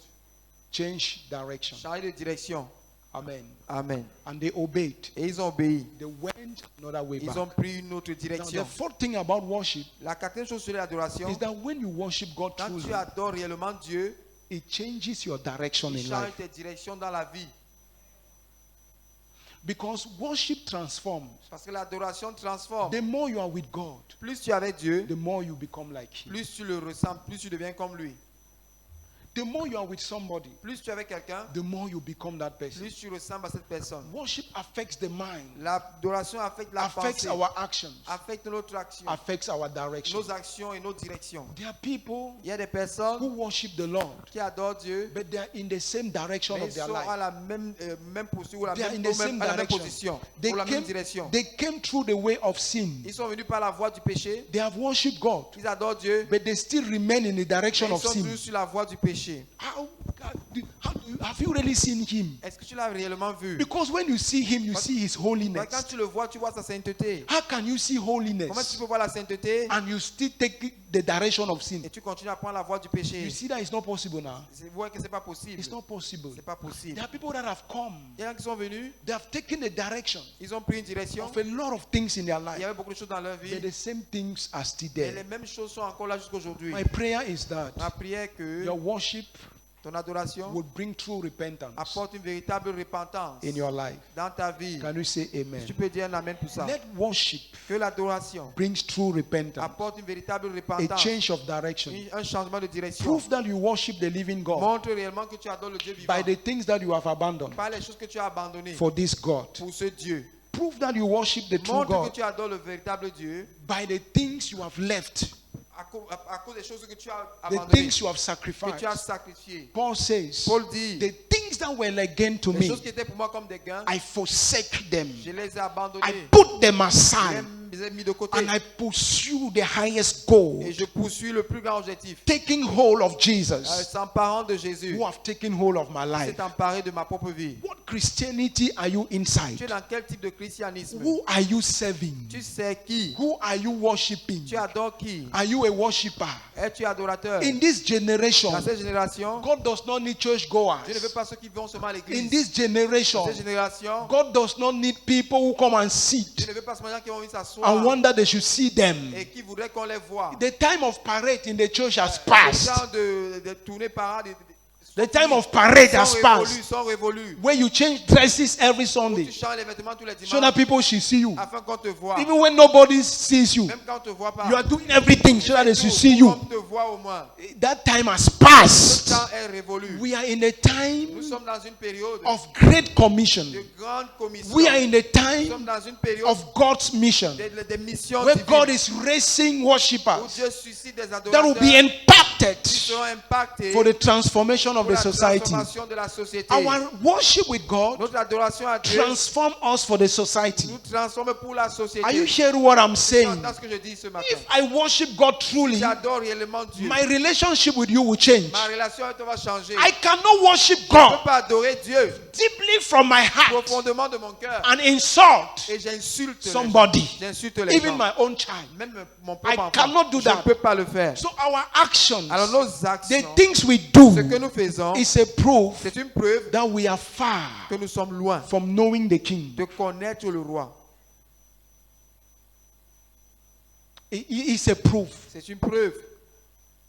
Change direction. Changez de direction. Amen. Amen. And they obeyed. Et ils ont obéi. They went another way Ils back. ont pris une autre Now, the direction. fourth thing about worship La quatrième chose sur l'adoration, is that when you worship God quand truly, tu adores réellement Dieu, it changes your direction il in change life. tes directions dans la vie. Because worship transforms. Parce que l'adoration transforme. The more you are with God, Plus tu es avec Dieu, the more you become like Him. plus tu le ressembles, plus tu deviens comme lui. The more you are with somebody, plus tu es avec quelqu'un, the more you become that person. plus tu ressembles à cette personne. Worship affects the mind, L'adoration affecte la affects pensée, our actions, affecte notre action, affects our direction. nos actions et nos directions. There are people Il y a des personnes who worship the Lord, qui adorent Dieu, but they are in the same direction mais of ils their sont à life. la même posture, ou They are in the à same la même direction. position, They ou la même came, direction. they came through the way of sin. Ils sont venus par la voie du péché, They have worshipped God, ils adorent Dieu, but they still remain in the mais direction ils of sont sin. toujours sur la voie du péché. Have you really seen him? Est-ce que tu l'as réellement vu? Because when you see him, you see his Quand holiness. tu le vois, tu vois sa sainteté. How can you see Comment tu holiness peux voir la sainteté and you still take the direction of sin? et tu continues à prendre la voie du You péché? see that it's not possible now. Vous voyez que c'est pas possible. It's not possible. C'est pas possible. There are people that have come. Il y en a qui sont venus, They have taken the direction ils ont pris une direction. of a lot of things in their Il life. y avait beaucoup de choses dans leur vie, But the same things are still mais les there. mêmes choses sont encore là jusqu'aujourd'hui. My prayer is that Ma prière que your worship ton adoration would bring true repentance apporte une véritable repentance in your life. dans ta vie. Can you say amen? Tu peux dire un amen pour ça. Let worship Que l'adoration brings true repentance, apporte une véritable a repentance, change of direction. un changement de direction. Prove that you worship the living God Montre réellement que tu adores le Dieu vivant by the things that you have abandoned par les choses que tu as abandonnées for this God. pour ce Dieu. Prove that you worship the true Montre que God tu adores le véritable Dieu by the things you have left, à cause des choses que tu as the abandonnées, things you have que tu as sacrificed. sacrifiées. Paul says, Paul dit, the things that were like gain to les me, choses qui étaient pour moi comme des gains, I forsake them. je les ai I abandonnées. put them Je aside les ai mis de côté. and I pursue the highest goal, Et je poursuis le plus grand objectif. taking hold of Jesus, S'emparant de Jésus. who have taken hold of my life. C'est emparé de ma propre vie. What Christianity are you Tu es inside? dans quel type de christianisme? Who are you serving? Tu sais qui? Who are you worshiping? Tu adores qui? Are you a worshiper? Es-tu adorateur? In this generation, Dans cette génération, God does not need Dieu ne veut churchgoers. pas ceux qui vont seulement à In l'église. this generation, Dans cette génération, God does not need people who come and Dieu sit ne veut pas seulement des gens qui vont venir and s'asseoir wonder they should see them. et qui voudraient qu'on les voie. The time of parade in the church has Le passed. temps de tourner parade, The time of parade has passed. sont révolus. Where you change dresses every Tu Sunday changes les vêtements tous les so that dimanches people should see you. afin qu'on te voie. Even when nobody sees you, Même quand on te voit pas, you are doing everything so that they should see on you. te voit au moins. That time has Ce passed. temps est révolu. We are in a Nous time sommes dans une période of great commission. de grande commission. We are in a Nous time sommes dans une période of God's mission des missions where God divines is raising où worshippers Dieu suscite des that will be adorateurs impacted qui seront impactés for the transformation of pour the la society. transformation de la société. Our worship with God Notre adoration à Dieu transform us for the society. nous transforme pour la société. Are you hearing what I'm Tu saying? entends ce que je dis ce matin? If I worship God truly, J'adore réellement Dieu. my relationship with you will change. Ma relation avec toi va changer. I cannot worship Je ne peux God pas adorer Dieu deeply from my heart profondément de mon cœur and insult et j'insulte les somebody, gens. J'insulte les even gens. my own child. Même mon I propre enfant. cannot do Je that. ne peux pas le faire. So our actions, Alors nos the actions, things we do, ce que nous faisons, is a proof c'est une preuve that we are far que nous sommes loin from knowing the King. de connaître le roi. It's a proof. C'est une preuve.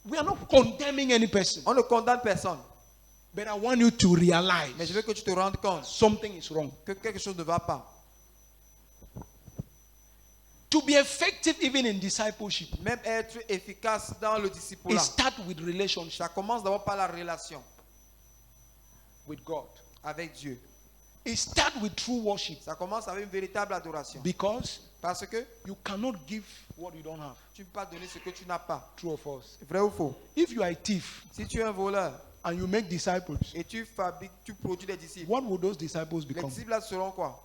We are not condemning any person, On ne condamne personne. but I want you to realize Mais je veux que tu te rendes compte something is wrong. que quelque chose ne va pas. To be effective even in discipleship, Même être efficace dans le it disciple, starts with relationship ça commence d'abord par la relation with God. avec Dieu. It starts with true worship Ça commence avec une véritable adoration. because Parce que you cannot give what you don't have. tu ne peux pas donner ce que tu n'as pas. True or false? Vrai ou faux? If you are a thief Si tu es un voleur and you make disciples, et tu fabriques, tu produis des disciples, what will those disciples les become? disciples là seront quoi?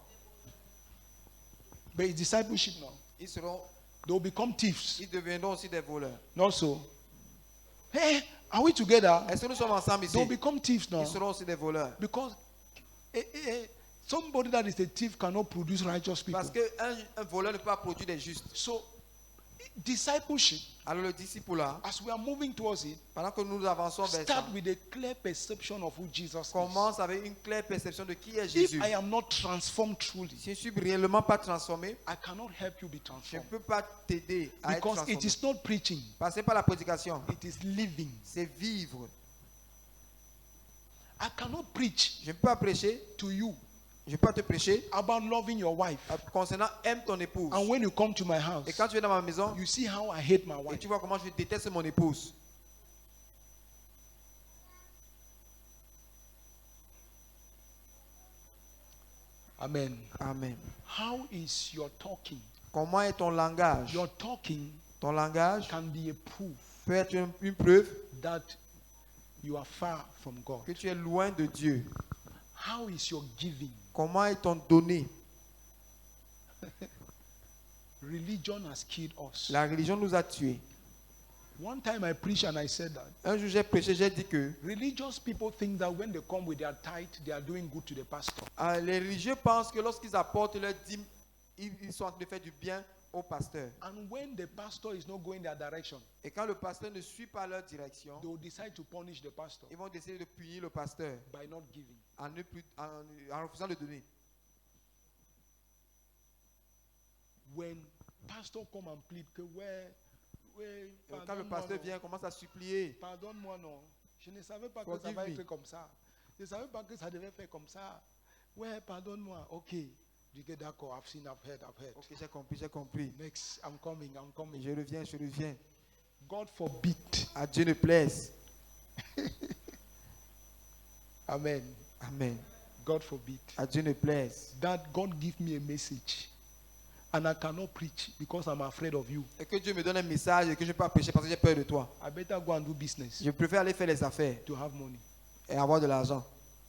But it's discipleship now. Ils seront, They will become thieves. ils deviendront aussi des voleurs. Not so. Hey, are we together? Est-ce que nous sommes ensemble They will ici? become thieves now. Ils seront aussi des voleurs. Because somebody that is a thief cannot produce righteous people. Parce qu'un voleur ne peut pas produire des justes. So, discipleship, Alors le disciple là, as we are moving towards it, pendant que nous avançons vers ça, start with a clear perception of who Jesus is. commence avec une claire perception de qui est If Jésus. I am not transformed truly, Si je ne suis réellement pas transformé, I cannot help you be je ne transformed. peux pas t'aider à être Because transformé. it is not preaching, Passez par la prédication, it is living. c'est vivre. I cannot preach Je ne peux pas prêcher, to you je ne peux pas te prêcher about loving your wife. concernant aime ton épouse. And when you come to my Et house, quand tu viens dans ma maison, you see how I hate my et wife. tu vois comment je déteste mon épouse. Amen. Amen. How is your talking? Comment est ton langage? Your talking Ton langage can be a proof peut être une preuve that you are far from God. que tu es loin de Dieu. How is your giving? Comment est ton donné? Religion has killed us. La religion nous a tués. One time I preached and I said that Un jour j'ai prêché, j'ai dit que religious people think that when they come with their tithe, they are doing good to the pastor. les religieux pensent que lorsqu'ils apportent leur dîme, ils sont en train de faire du bien au pasteur. And when the pastor is not going their direction, Et quand le pasteur ne suit pas leur direction, they will decide to punish the pastor ils vont décider de punir le pasteur by not giving. en refusant de donner. When pastor come and plead, que Quand le pasteur vient, commence à supplier. pardonne-moi non, je ne savais pas que ça Forgive va me. être comme ça. Je ne savais pas que ça devait faire comme ça. Ouais, pardonne-moi. Ok. Je dis d'accord, I've seen, I've heard. Ok, j'ai compris, j'ai compris. Next, I'm coming. Je reviens, je reviens. God forbid. À Dieu ne plaise. Amen. Amen. God forbid. À Dieu ne plaise. That God give me a message. And I cannot preach because I'm afraid of you. Et que Dieu me donne un message et que je ne peux pas prêcher parce que j'ai peur de toi. I better go and do business Je préfère aller faire les affaires to have money. et avoir de l'argent.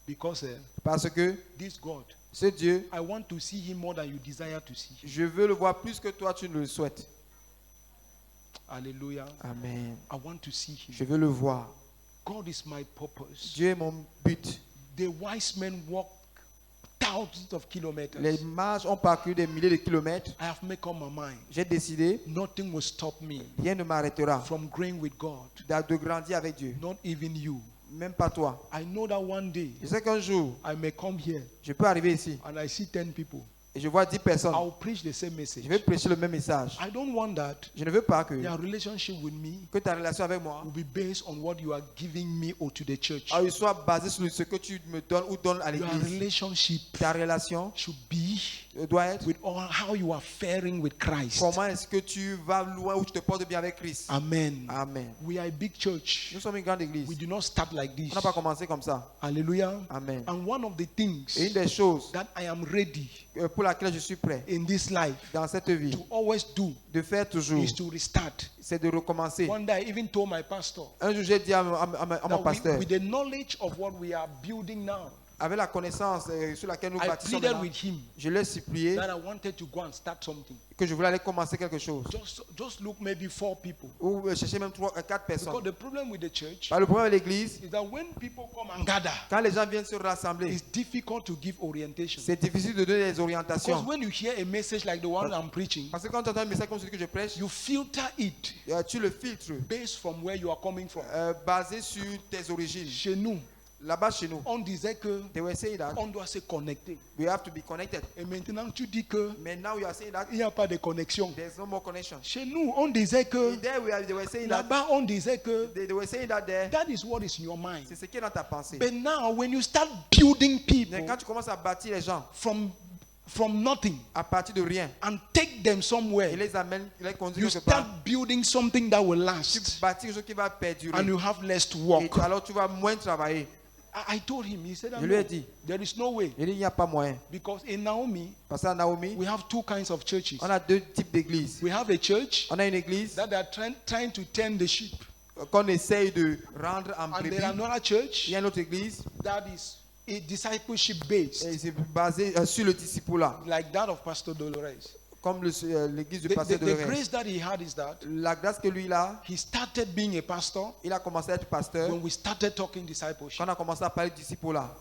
Because Parce que this God, ce Dieu, I want to see him more than you desire to see him. je veux le voir plus que toi tu ne le souhaites. Hallelujah. Amen. I want to see him. Je veux le voir. God is my purpose. Dieu est mon but. The wise men walk thousands of kilometers. Les mages ont parcouru des milliers de kilomètres. I have made up my mind. J'ai décidé, Nothing will stop me rien ne m'arrêtera from growing with God. de grandir avec Dieu. Not even you. Même pas toi. I know that one day Je sais qu'un jour, I may come here je peux arriver ici and I see 10 people. et je vois 10 personnes. I'll preach the same message. Je vais prêcher le même message. I don't want that Je ne veux pas que their relationship with me que ta relation avec moi will be based on what you are giving me or to the church. soit basée sur ce que tu me donnes ou donnes à Your l'église. relationship Ta relation should be doit être with all how you are faring with Christ. comment est-ce que tu vas loin ou tu te portes bien avec Christ. Amen. Amen. We are a big church. Nous sommes une grande église. We do not start like this. On n'a pas commencé comme ça. Hallelujah. Amen. And one of the things Et une des choses that I am ready pour laquelle je suis prêt in this life dans cette vie to always do de faire toujours, is to restart. c'est de recommencer. One day I even told my pastor Un jour, j'ai dit à mon that pasteur, with the knowledge of what we are building now, avec la connaissance sur laquelle nous I bâtissons pleaded maintenant, with him je l'ai supplié that I wanted to go and start something. que je voulais aller commencer quelque chose. Just look maybe 4 people. Ou chercher même 4 personnes. Because the problem with the church Le problème avec l'église, is that when people come and gather, quand les gens viennent se rassembler, it's difficult to give orientation. c'est difficile de donner des Because orientations. when you hear a message like the one I'm preaching, Parce que quand tu entends un message comme celui que je prêche, you filter it tu le filtres based from where you are coming from. basé sur tes origines. Chez nous, Là-bas, chez nous, on disait que they were saying that on doit se connecter. we have to be connected. Et maintenant, tu dis que Mais now you are saying that il n'y a pas de connexion. there's no more connection. Chez nous, on disait que There they were saying that là-bas, on disait que they were saying that there, that is what is in your mind. c'est ce qui est dans ta pensée. But now, when you start building people Mais quand tu commences à bâtir les gens from nothing à partir de rien and take them et somewhere, les amènes, les you conduire quelque part, start building something that will tu last, bâtis quelque chose qui va perdurer. and you have less to Et work. alors tu vas moins travailler. I told him, he said, Je lui ai no, dit, there is no way. il n'y a pas moyen. Because in Naomi, Parce qu'à Naomi, we have 2 kinds of churches. on a 2 types d'églises. We have a church On a une église that are trying to tend the sheep. qu'on essaye de rendre en And brebis. there another church Il y a une autre église that is a discipleship based, et c'est basé sur le discipulat, like that of Pastor Dolores. comme l'église du The pasteur de Lorraine. grace that he had is that La grâce que lui il a, he started being a pastor il a commencé à être pasteur when we started talking discipleship. quand on a commencé à parler de discipulat.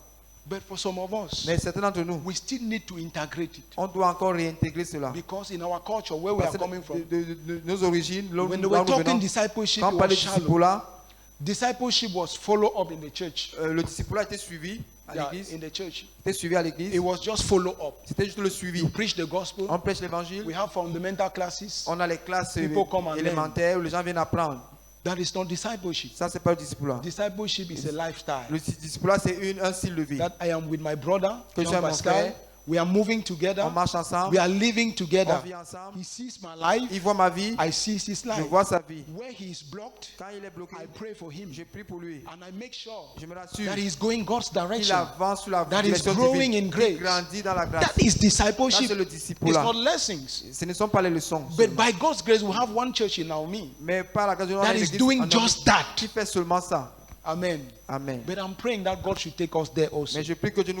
But for some of us, Mais certains d'entre nous, we still need to integrate it. on doit encore réintégrer cela. Because in our culture, where we are Parce que coming from, de nos origines, là où when nous they were talking venons, discipleship, quand on it parlait was de shallow. discipulat, Discipleship was follow up in the church. le discipulat était suivi à Yeah, l'église. in the church. Était suivi à l'église. It was just follow up. C'était juste le suivi. You preach the gospel. On prêche l'évangile. We have fundamental classes. On a les classes People come and élémentaires où les gens viennent apprendre. That is not discipleship. Ça, c'est pas le discipulat. Discipleship is a lifestyle. Le discipulat, c'est un style de vie. That I am with my brother, Que je suis Jean mon Pascal. frère. We are moving On together. marche ensemble. We are living On together. vit ensemble. He sees my life. Il voit ma vie. I see his Je life. vois sa vie. Where he is blocked, Quand il est bloqué, I pray for him. je prie pour lui. And I make sure Je me rassure that he's going God's qu'il direction. avance sur la That is direction growing divine. in grace. Il grandit dans la grâce. That is Ça, discipleship. c'est le It's disciple-là. not lessons. Ce ne sont pas les leçons. But seulement. by God's grace, we have one church in Naomi Mais par la grâce de Dieu, on a that une is église doing en just Naomi that. qui fait seulement ça. Amen. Amen. But I'm praying that God should take us there also. Mais je prie que Dieu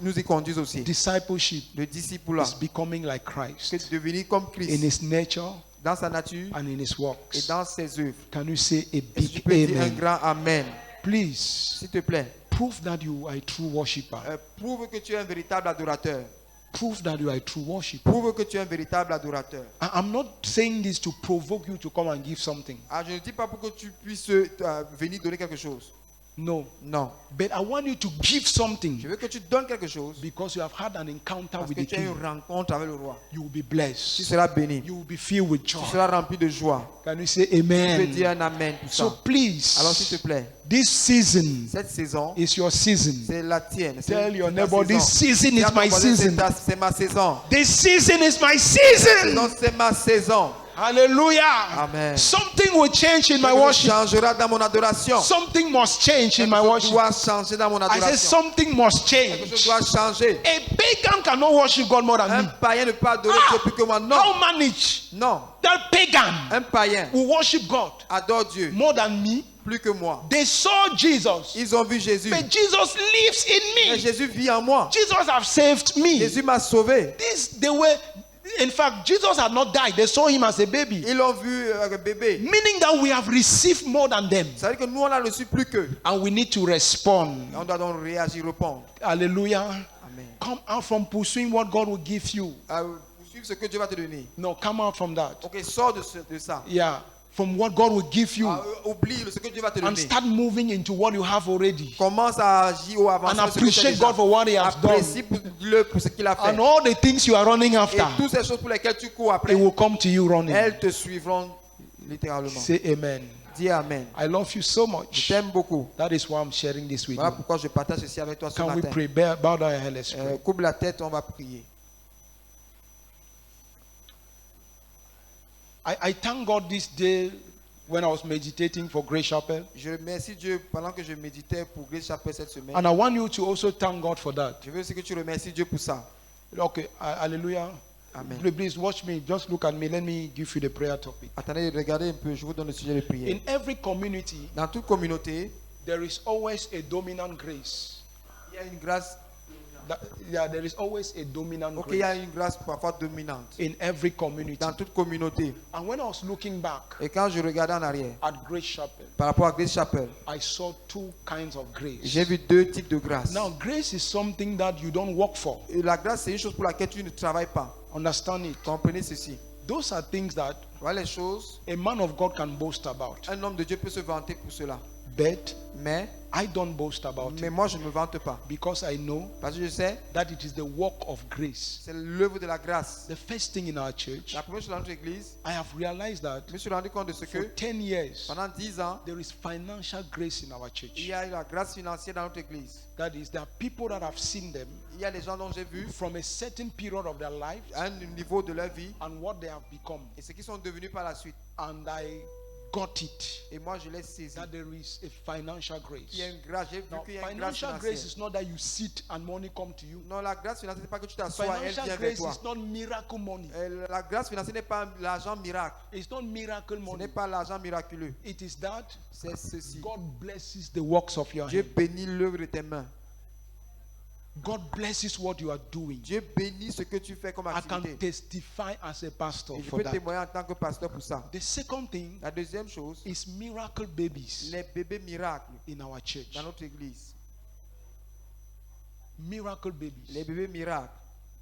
nous y conduise aussi. Discipleship Le disciple-là, is becoming like que Christ devenir comme in Christ his nature dans sa nature and in his et works. dans ses œuvres. Can you say a Est-ce que tu big peux dire un amen? grand Amen? Please S'il te plaît. prove that you are a true worshiper. Prouve que tu es un véritable adorateur. Prove that you are a true worshiper. Prouve que tu es un véritable adorateur. I'm not saying this to provoke you to come and give something. Ah, je ne dis pas pour que tu puisses venir donner quelque chose. No. Non. But I want you to give something Je veux que tu donnes quelque chose because you have had an encounter parce with que the tu as eu king. une rencontre avec le roi. You will be Tu blessed. seras béni. You will be filled with Tu joy. seras rempli de joie. Can you say Tu peux amen? dire un Amen pour So ça. please, Alors s'il te plaît, this season cette saison, is your season. c'est la tienne. C'est Tell your ta neighbor, saison. this season Dis is à ton my voisin, season. c'est ma saison. This season is my Cette season. saison, c'est ma saison. Hallelujah. Amen. Something will change in my Quelque chose worship. changera dans mon adoration. Something must change in Quelque my chose worship. doit changer dans mon I said adoration. something must Quelque chose change. doit changer. A pagan cannot worship God more than Un me. païen ne peut pas adorer Dieu plus que moi. Non. How manage Non. that pagan Un païen will worship God adore Dieu more than me? plus que moi. They saw Jesus, Ils ont vu Jésus. but Jesus lives in Mais me. Jésus vit en moi. Jesus have saved me. Jésus m'a sauvé. They were, in fact, Jesus had not died. They saw him as a baby, Ils l'ont vu bébé. meaning that we have received more than them, Ça veut dire que nous, on a reçu plus qu'eux. and we need to respond. On doit donc réagir, répondre. Hallelujah. Amen. Come out from pursuing what God will give you. Poursuivre ce que Dieu va te donner. No, come out from that. Ok, sors de ça. Yeah, from what God will give you, Oublie ce que Dieu va te and donner. start moving into what you have already. Commence à agir au avancement. And appreciate God for what He has done. Apprécie-le pour ce qu'il a fait. And all the things you are running Et after, toutes ces choses pour lesquelles tu cours après, it will come to you running. elles te suivront littéralement. Say amen. Dis Amen. I love you so Je much. t'aime beaucoup. That is why I'm sharing this with Voilà you. pourquoi je partage ceci avec toi ce Can we matin. pray? Bow down your head, let's pray. Coupe la tête, on va prier. I thank God this day when I was meditating for Grace Chapel. Je remercie Dieu pendant que je méditais pour Grace Chapel cette semaine. And I want you to also thank God for that. Je veux aussi que tu remercies Dieu pour ça. Okay, hallelujah. Amen. Please watch me. Just look at me. Let me give you the prayer topic. Attendez, regardez un peu, je vous donne le sujet de prière. In every community, Dans toute communauté, there is always a dominant grace. il y a une grâce. There is always a dominant Ok, il y a grace une grâce parfois dominante. in every community. Dans toute communauté. And when I was looking back Et quand je regardais en arrière, at Grace Chapel, par rapport à Grace Chapel, I saw two kinds of grace. j'ai vu deux types de grâce. Now, grace is something that you don't work for. Et la grâce, c'est une chose pour laquelle tu ne travailles pas. Understand it? Comprenez ceci. Those are things that Voilà les choses. a man of God can boast about. Un homme de Dieu peut se vanter pour cela. But Mais I don't boast about it moi, je ne me vante pas. because I know Parce que je sais, that it is the work of grace. c'est l'œuvre de la grâce. The first thing in our church, La première chose dans notre église, I have realized that je me suis rendu compte de ce for que 10 years, pendant 10 ans, there is financial grace in our il church. y a eu la grâce financière dans notre église. That is, there are people that have seen them Il y a des gens dont j'ai vu from a certain period of their life à un niveau de leur vie and what they have become. et ce qu'ils sont devenus par la suite. And I got it Et moi, je l'ai saisi. that there is a financial grace. Il y a une grâce. J'ai vu Now, qu'il y a une grâce financial grace financière. is not that you sit and money come to you. Non, la grâce financière, c'est pas que tu t'assois et elle Financial vient vers grace toi. is not miracle money. La grâce financière n'est pas l'argent miracle. It's not miracle Ce money. n'est pas l'argent miraculeux. It is that C'est ceci. God blesses the works of your Dieu hand. bénit l'œuvre de tes mains. God blesses what you are doing. Dieu bénit ce que tu fais comme I can activité. testify as a pastor Et je for peux that. témoigner en tant que pasteur pour ça. The second thing La deuxième chose, is miracle babies les bébés miracles in our church. dans notre église. Miracle Les babies bébés miracles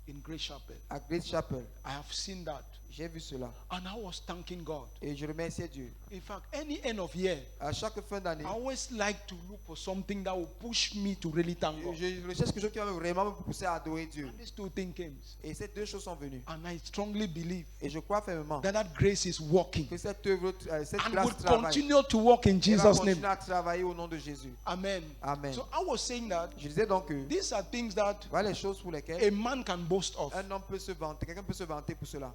in Grace Chapel. à Grace Chapel. I have seen that. J'ai vu cela. And I was thanking God. Et je remerciais Dieu. In fact, any end of year, À chaque fin d'année, I always like to look for something that will push me to really thank God. je recherche quelque chose qui va vraiment me pousser à adorer Dieu. And these two things came. Et ces deux choses sont venues. And I strongly believe Et je crois fermement that grace is working. que cette œuvre, cette And grâce will travaille. continue to work in Elle va Jesus' continuer name. à travailler au nom de Jésus. Amen. Amen. So I was saying that Je disais donc que these are things that voilà les choses pour lesquelles a man can boast of. un homme peut se vanter. Quelqu'un peut se vanter pour cela.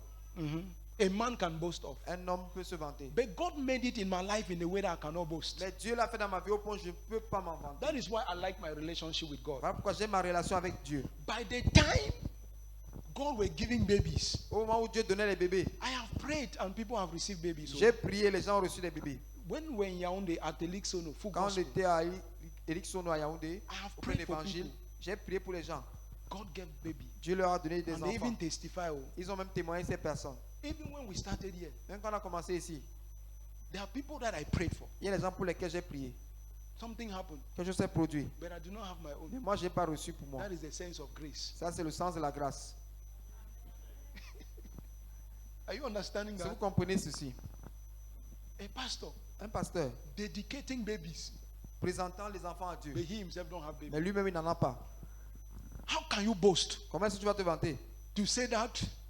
A man can boast of. Un homme peut se vanter. But God made it in my life in a way that I cannot boast. Mais Dieu l'a fait dans ma vie au point où je ne peux pas m'en vanter. That is why I like my relationship with God. Voilà pourquoi j'aime ma relation avec Dieu. By the time God were giving babies, Au moment où Dieu donnait les bébés, I have prayed and people have received babies. j'ai prié, les gens ont reçu des bébés. When we were in Yaoundé at the Lixono, full Quand on gospel, était à Eric Sono à Yaoundé, I have au plein prayed for évangile, people. j'ai prié pour les gens. God gave baby. Dieu leur a donné des And they enfants. even testify. Oh, Ils ont même témoigné ces personnes. even when we started here, Même quand on a commencé ici, there are people that I prayed for. il y a des gens pour lesquels j'ai prié. Something happened, Quelque chose s'est produit. but I do not have my Mais own. moi, je n'ai pas reçu pour moi. That is the sense of grace. Ça, c'est le sens de la grâce. Are you understanding Si vous that? comprenez ceci, A pastor un pasteur dedicating babies, présentant les enfants à Dieu, but he himself don't have babies. mais lui-même, il n'en a pas. How can you boast Comment est-ce que tu vas te vanter to say that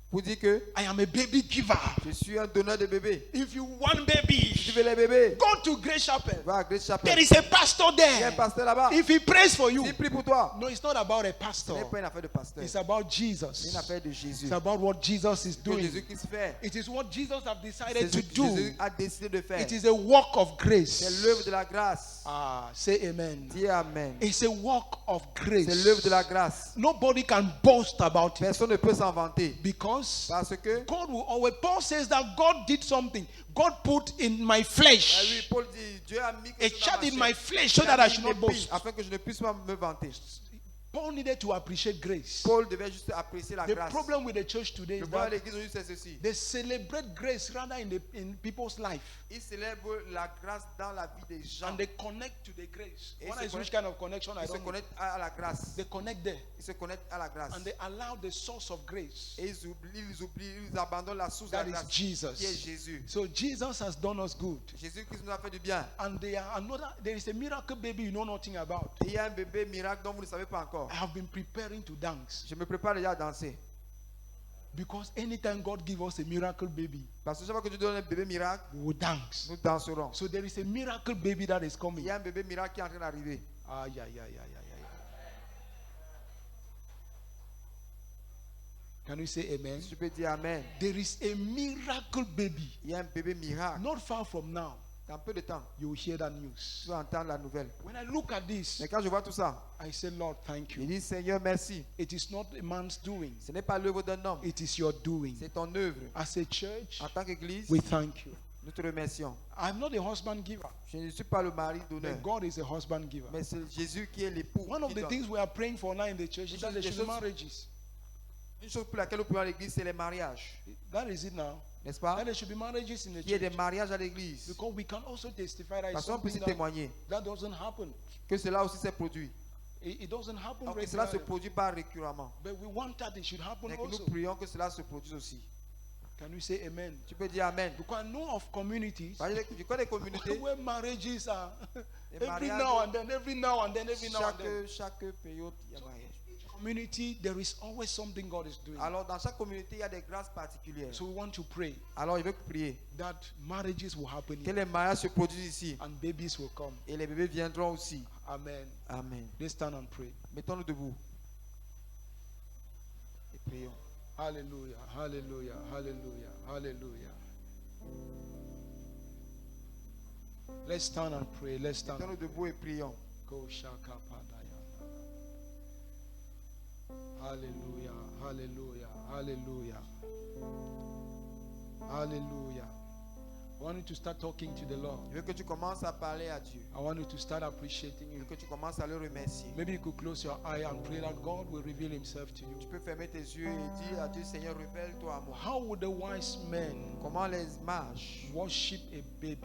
pour dire que I am a baby giver? je suis un donneur de bébés? If you want Si tu baby, veux les bébés, go to Grace Chapel. va à Grace There Chapel. is a pastor Il y a un there. pasteur là-bas. If he prays for you, S'il prie pour toi, no, it's not about a ce pastor. n'est pas une affaire de pasteur. It's about C'est une Jesus. affaire de Jésus. It's about what Jesus is C'est doing. Jésus qui se fait. It is what Jesus have C'est decided ce to que do. Jésus a décidé de faire. It is a work of C'est grace. l'œuvre de la grâce. Ah, say amen. Dis Amen. It's a work of C'est l'œuvre de la grace. grâce. Nobody can boast about it Personne ne peut s'en vanter. because Parce que, God will always. Paul says that God did something. God put in my lui, flesh Paul dit, Dieu a mis a quelque chose dans child in ma my chair. flesh so Il a that I mis should une not épine boast. afin que je ne puisse pas me vanter. Paul needed to appreciate grace. Paul devait juste apprécier la The grâce. problem with the church today Le is problème de that l'église aujourd'hui, c'est ceci. they celebrate grace rather in people's life. Ils célèbrent la grâce dans la vie des gens. And they connect to the grace. Et What se is which connect- kind of connection? I Ils se don't know. connectent à la grâce. They connect there. Ils se connectent à la grâce. And they allow the source of grace. Et ils abandonnent la source de la That is grâce, qui est Jesus. Jésus. So Jesus has done us good. Jésus-Christ nous a fait du bien. And there is a miracle baby you know nothing about. Et il y a un bébé miracle dont vous ne savez pas encore. I have been preparing to dance. Je me prépare déjà à danser. Because anytime God gives us a miracle baby, Parce que chaque fois que tu donnes un bébé miracle, we will dance. nous danserons. So there is a miracle baby that is Il coming. y a un bébé miracle qui est en train d'arriver. Ah, yeah. Can you say amen? Si tu peux dire Amen. There is a miracle baby. Il y a un bébé miracle. Not far from now, Dans peu de temps, you will hear that news. tu vas entendre la nouvelle. When I look at this, Mais quand je vois tout ça, I say, Lord, thank il you. dit Seigneur, merci. It is not a man's doing, Ce n'est pas l'œuvre d'un homme, it is your doing. c'est ton œuvre. As a church, En tant qu'église, we thank you. nous te remercions. I'm not a husband giver, Je ne suis pas le mari d'honneur, but God is a husband giver. mais c'est Jésus qui est l'époux. One of qui the donne. things we are praying for now in the church is that there Des should be choses- marriages. Une chose pour laquelle nous prions à l'église, c'est les mariages. That is it now. N'est-ce pas? That there should be marriages in the Il y a des church. mariages à l'église. Because we can also testify that it's Parce qu'on peut something aussi témoigner that doesn't happen. que cela aussi s'est produit. It doesn't happen Donc, que cela se regularly. produit pas récurremment. But we want that it should happen Mais que nous also. prions que cela se produise aussi. Can we say amen? Tu peux dire Amen. Because I know of communities Parce que je connais des communautés, where marriages are every mariages- now and then, every now and then, every now and then. chaque période, il y a mariage. Community, there is always something God is doing. Alors, dans chaque communauté, il y a des grâces particulières. So we want to pray Alors, je veux prier that marriages will happen que here les mariages se produisent ici and babies will come. et les bébés viendront aussi. Amen. Amen. Let's stand and pray. Mettons-nous debout et prions. Hallelujah, hallelujah, hallelujah, hallelujah. Let's stand and pray. Let's stand. Mettons-nous debout et prions. Go shaka padaya. Hallelujah, hallelujah, hallelujah. Hallelujah. I want you to start talking to the Lord. Je veux que tu commences à parler à Dieu. I want you to start appreciating Je veux Him. que tu commences à le remercier. Maybe you could close your eye and pray that God will reveal Himself to you. Tu peux fermer tes yeux et dire à Dieu, Seigneur, révèle-toi à moi. How would the wise men Comment les mages worship a baby?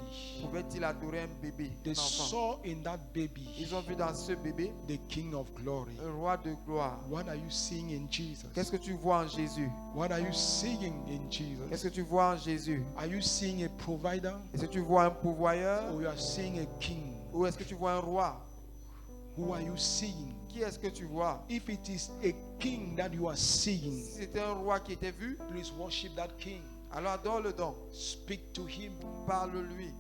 pouvaient-ils adorer un bébé, un They enfant? saw in that baby Ils ont vu dans ce bébé the King of glory. un roi de gloire. What are you seeing in Jesus? Qu'est-ce que tu vois en Jésus? What are you seeing in Jesus? Qu'est-ce que tu vois en Jésus? Are you seeing a provider, Est-ce que tu vois un pourvoyeur or you are seeing a king? ou est-ce que tu vois un roi? Who are you seeing? Qui est-ce que tu vois? If it is a king that you are seeing, Si c'était un roi qui était vu, please worship that king. alors adore-le donc. Speak to him. Parle-lui.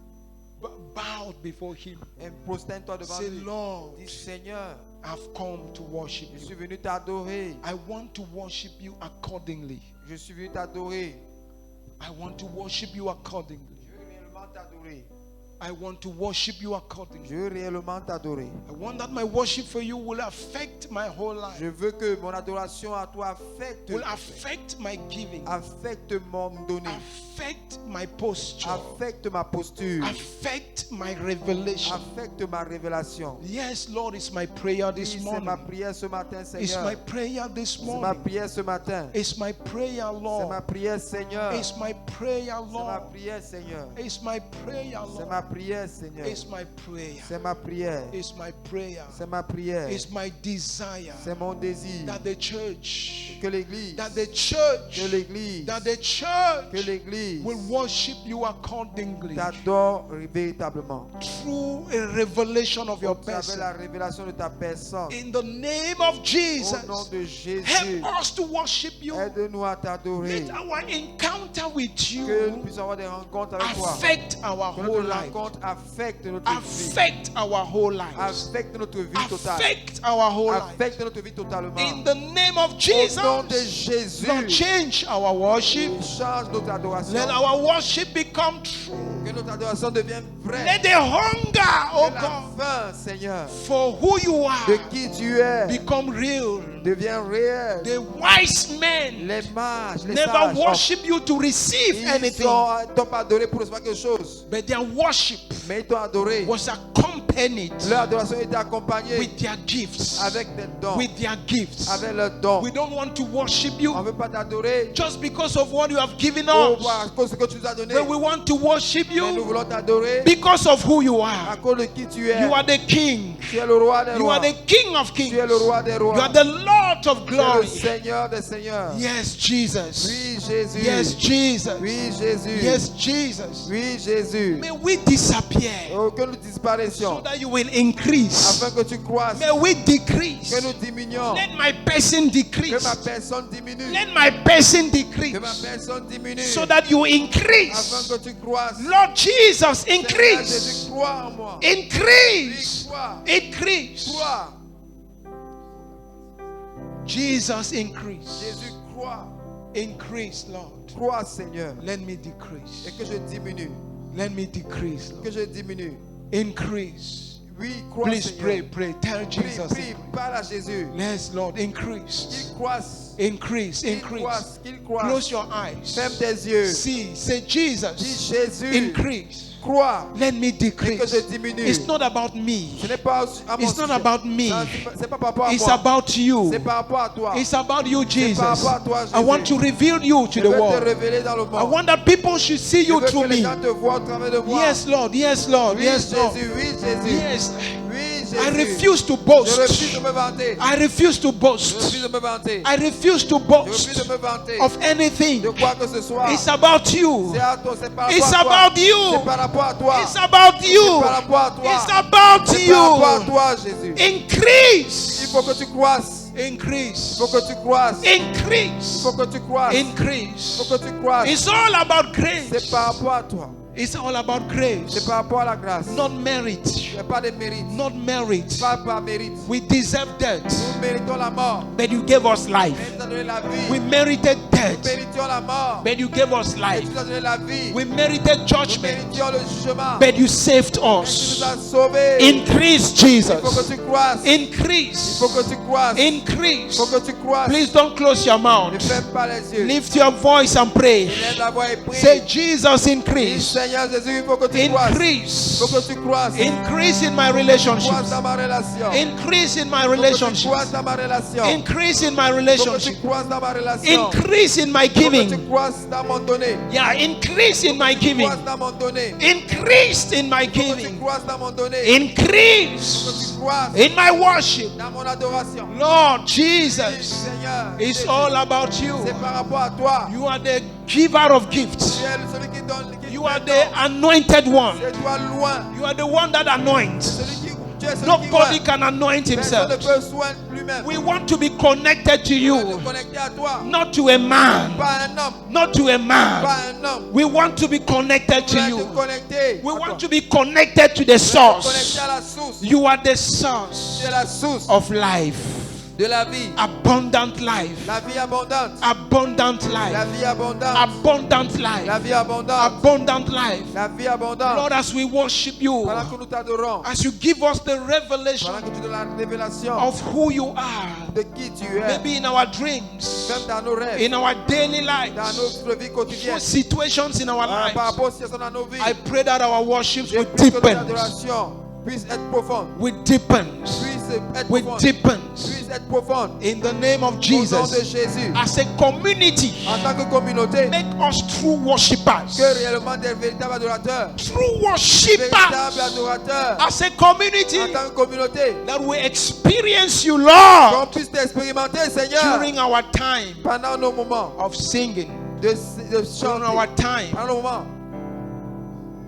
Bow before him. Et prosterne-toi devant Say, lui. Lord, Dis, Seigneur, I've come to worship je suis you. venu t'adorer. I want to worship you accordingly. Je suis venu t'adorer. I want to worship you accordingly. Je veux réellement t'adorer. I want to worship you accordingly. Je veux réellement t'adorer. I want that my worship for you will affect my whole life. Je veux que mon adoration à toi Will affect my giving. affecte mon donné, Affect my posture. affecte ma posture, Affect my revelation. affecte ma révélation. Yes, Lord, it's my prayer Oui, this c'est morning. ma prière ce matin, It's Seigneur. my prayer this C'est ma morning. prière ce matin. It's my prayer, C'est ma Lord. prière, Seigneur. It's my prayer, C'est ma Lord. prière, Seigneur. It's my prayer, C'est Lord. ma prière, Seigneur. It's my prayer. C'est ma prière. It's my prayer. C'est ma prière. It's my desire C'est mon désir that the church, que l'Église, that the church, que l'Église, that the que church l'Église will worship you accordingly t'adore véritablement. through a revelation of your Au travers la person. révélation de ta personne. In the name of Au nom Jesus, de Jésus, help us to worship you. aide-nous à t'adorer. Let our encounter with Que nous you puissions avoir des rencontres avec toi. affect our Que whole notre life. rencontre affecte notre vie. Affect our whole lives. Affecte notre vie totale. Affect our whole life. Affecte notre vie totalement. In the name of Au nom de Jesus, Jésus, Lord, change our worship. change notre adoration. Let our worship become true. Que notre adoration devienne vraie. Let the hunger, oh Que la God, faim, Seigneur, for who you de are qui tu es, become real. devient réel. The wise men Les mages, les never sages, worship you to receive ils anything, t'ont pas adoré pour recevoir quelque chose, but their worship mais ils t'ont adoré. was accompanied Leur adoration était accompagnée with their gifts. avec des dons, With their gifts. avec leurs dons. We don't want to worship On you ne veut pas t'adorer just because of what you have given pour us, à cause de ce que tu nous as donné, but we want to worship mais nous you voulons t'adorer because of who you à are. cause de qui tu es. You are the King. Tu es le roi des You are rois. the King of Tu Kings. es le roi des rois. You are the Lord of Tu es le glory. Seigneur des seigneurs. Yes, Jesus. Oui, Jésus. Yes, Jesus. Oui, Jésus. Yes, Jesus. Oui, Jésus. May we disappear Oh, que nous so disparaissions that you will increase. afin que tu croisses. May we decrease. Que nous diminuions. Let my person Que decrease. ma personne diminue. Let my person Que ma decrease personne diminue. so that you Afin increase. que tu croisses. Lord Jesus, Seigneur increase. Jésus, crois en moi. Increase. Oui, crois. Increase. Crois. Jesus, increase. Jésus, crois. Increase, Lord. Crois, Seigneur. Let me decrease. Et que je diminue. Let me decrease, Que Lord. je diminue. Increase. Oui, crois, Please pray, Seigneur. pray. Tell Prie, Jesus. prie, parle à Jésus. Yes, Lord, increase. Qu'il croisse. Increase, Qu'il increase. croisse. Qu'il croisse. Close your eyes. Ferme tes yeux. See, say, Dis Jesus, Jésus. increase. Crois. Let me Et que je decrease. diminue. It's not about me. Ce n'est pas à mon It's not sujet. about me. Non, c'est pas par rapport à It's moi. about you. C'est par rapport à toi. It's about you, C'est Jesus. par rapport à toi, I want Jésus. to reveal you to Je the veux te world. révéler dans le I monde. want that people should see Je you veux que through les me. gens te voient au travers de moi. Yes, Lord. Yes, Lord. Oui, Yes, Lord. Jésus. Oui, Jésus. Yes. Oui, Jésus. I refuse to Je boast. refuse de me vanter. I refuse to Je boast. refuse de me vanter. I refuse to Je refuse boast de me vanter of anything. de quoi que ce soit. It's about you. C'est à toi, c'est par It's rapport à about toi. you. C'est par rapport à toi. It's about C'est you. par rapport à toi. It's about C'est par rapport à you. toi, Jésus. Il Increase. faut que tu croisses. Increase. Il faut que tu croisses. Il Increase. faut que tu croisses. Il Increase. faut que tu croisses. It's all about C'est grace. par rapport à toi. It's all about C'est grace. par rapport à la grâce. Not merit. Il n'y a pas de mérite. Not merit. Pas par mérite. We deserve death, Nous méritons la mort. but you gave us Mais life. tu as donné la vie. We merited Nous death, méritions la mort. but you gave us Et life. tu nous as donné la vie. We merited Nous judgment, méritions le jugement. but you saved Et tu nous us. as sauvés. Increase, Il faut que Jesus. tu croisses. Il Increase. faut que tu croisses. Il Increase. faut que tu croisses. Please don't close your Ne mouth. ferme pas les yeux. Lift your voice and pray. Lève la voix et prie. Say, Jesus, Dis, increase. Seigneur Jésus, il faut que tu croisses. Il Increase. faut que tu croisses. Increase in my Croisse relationships. dans ma relation. Increase in my Il faut que tu relationships. croisses dans ma relation. Increase in my Il faut que tu relationship. croisses dans ma relation. Increase in my Il faut que tu giving. croisses dans mon donné. Yeah, increase in my giving. Croisse dans mon donné. Increase in my Il faut que tu giving. croisses dans mon donné. Il faut que Increase tu croisses in my worship. dans mon adoration. Lord Jesus, Seigneur, it's Jésus, all about you. c'est par rapport à toi. You are the giver of gifts. Tu es celui qui donne. Qui You te are donne. the anointed one. C'est toi loin. You are the one that anoints. Tu es celui qui Nobody loin. can anoint Personne ne himself. peut soigner lui-même. We want to be connected to Tu veux you, te connecter à toi. not to a man, Pas un homme. not to a man. Pas un homme. We want to be connected Tu to veux you. te connecter. We à want toi. to be connected to the Connecter source. à la source. You are the source Tu es la source of life, de la vie. abundant life, La vie abondante. abundant La life, vie abondante. abundant La life, vie abondante. abundant life. La vie abondante. Lord, as we worship you, Pendant que nous t'adorons. as you give us the revelation Pendant que tu donnes la révélation of who you are, de qui tu es. maybe in our dreams, Même dans nos rêves. in our daily Dans lives, notre vie quotidienne. for situations in our Par lives, rapport aux situations dans nos vies. I pray that our worships Je will prie que notre deepen, adoration puisse être profonde. will deepen, Puisse être will profonde. deepen. Puisse être profonde. In the name of Au nom de Jesus, Jésus. as a community, En tant que communauté. make us true worshippers, Que réellement des véritables adorateurs. true Véritables worshippers, adorateurs. as a community En tant que communauté. that will experience you, Lord, Qu'on puisse t'expérimenter, Seigneur. during our time Pendant nos moments of singing, de during chanter. our time Pendant nos moments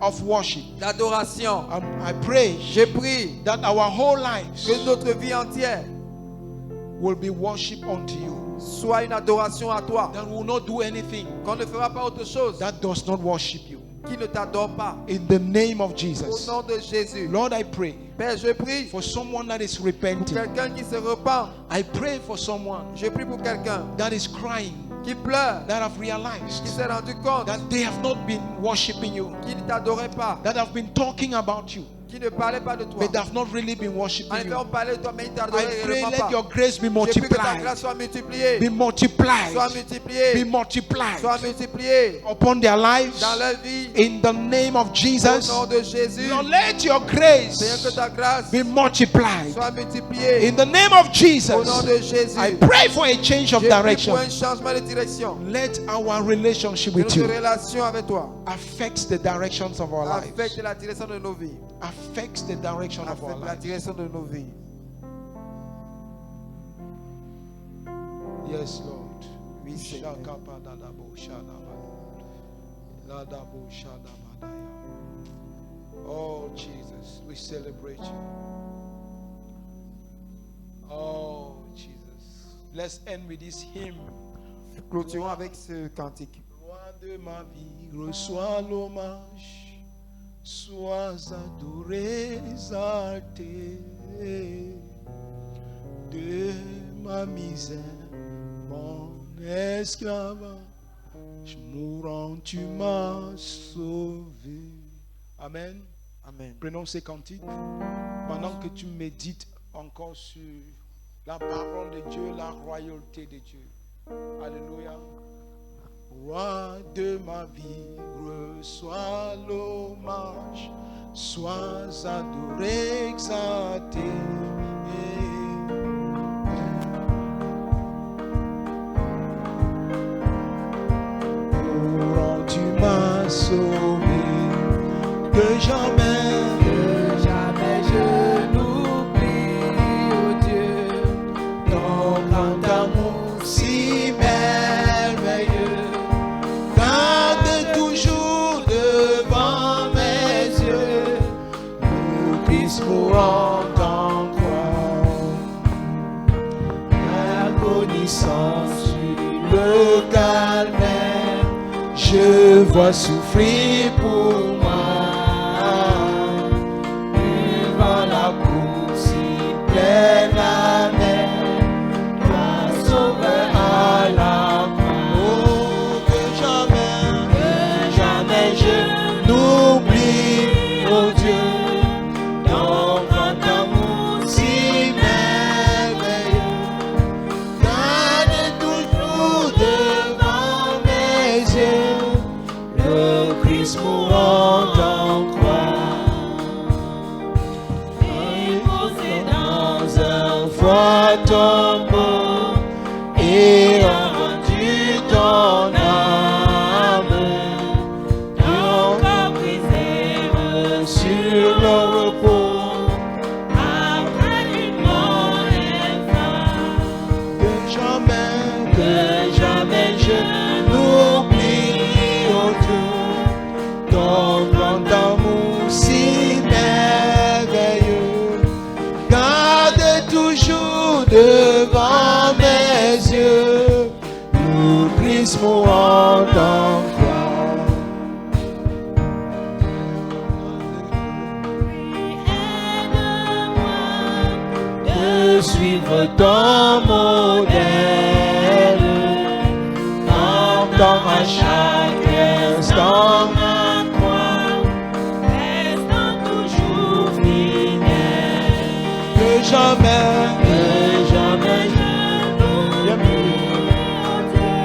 of worship. d'adoration. I pray Je prie that our whole lives que notre vie entière will be worship unto you, soit une adoration à toi. that we will not do anything Qu'on ne fera pas autre chose that does not worship you. qui ne t'adore pas. In the name of Au Jesus, nom de Jésus. Lord, I pray Père, je prie for someone that is pour repenting. quelqu'un qui se repent. I pray for someone Je prie pour quelqu'un that is crying, qui pleure, that have qui realized s'est rendu compte that they have not been worshiping you, qu'il ne t'adorait pas, that have been talking about you, qui ne parlait pas de toi. but they have not really been En worshiping effet, you. on parlait de toi, mais il ne I t'adorait pray réellement let pas. your grace be Je prie que ta multiplied, grâce soit multipliée. be multiplied, Soit be multipliée. multiplied Soit multipliée upon their lives dans leur vie. in the name of Au Jesus. nom de Jésus. Lord, let your Seigneur, grace que ta grâce be multiplied soit multipliée. in the name of Au nom Jesus. de Jésus. I pray for a change of Je prie direction. pour un changement de direction. Let our relationship Que with notre you relation avec toi affect the directions of our lives, affecte la direction de nos vies. affects the direction of our Affecte la lives. direction de nos vies. Yes, Lord. Oui, Seigneur. Oh, Jesus, we celebrate you. Oh, Jesus. Let's end with this hymn. Clôturons avec ce cantique. Roi de ma vie, reçois l'hommage, sois adoré, exalté. De ma misère, mon esclavage, mourant, tu m'as sauvé. Amen. Amen. Prenons ces cantiques. Pendant que tu médites encore sur la parole de Dieu, la royauté de Dieu. Alléluia. Roi de ma vie, reçois l'hommage, sois adoré, exalté. Mourant, tu m'as sauvé, que jamais je n'oublie, oh Dieu, ton grand amour si merveilleux, garde toujours devant mes yeux, le Christ mourant en croix, agonissant sur le calvaire, je vois souffrir pour moi. Devant la cour si pleine à mer, toi sauveur à la croix. à ton mot et ont rendu ton âme. Ton corps brisé sur le repos après une mort infâme. Que jamais je n'oublie, oh Dieu, ton grand amour si merveilleux. Garde toujours devant mes yeux le Christ mourant en croix. Aide-moi de suivre ton modèle, entendre à chaque instant ma croix, restant toujours fidèle. Que jamais je n'oublie, oh Dieu,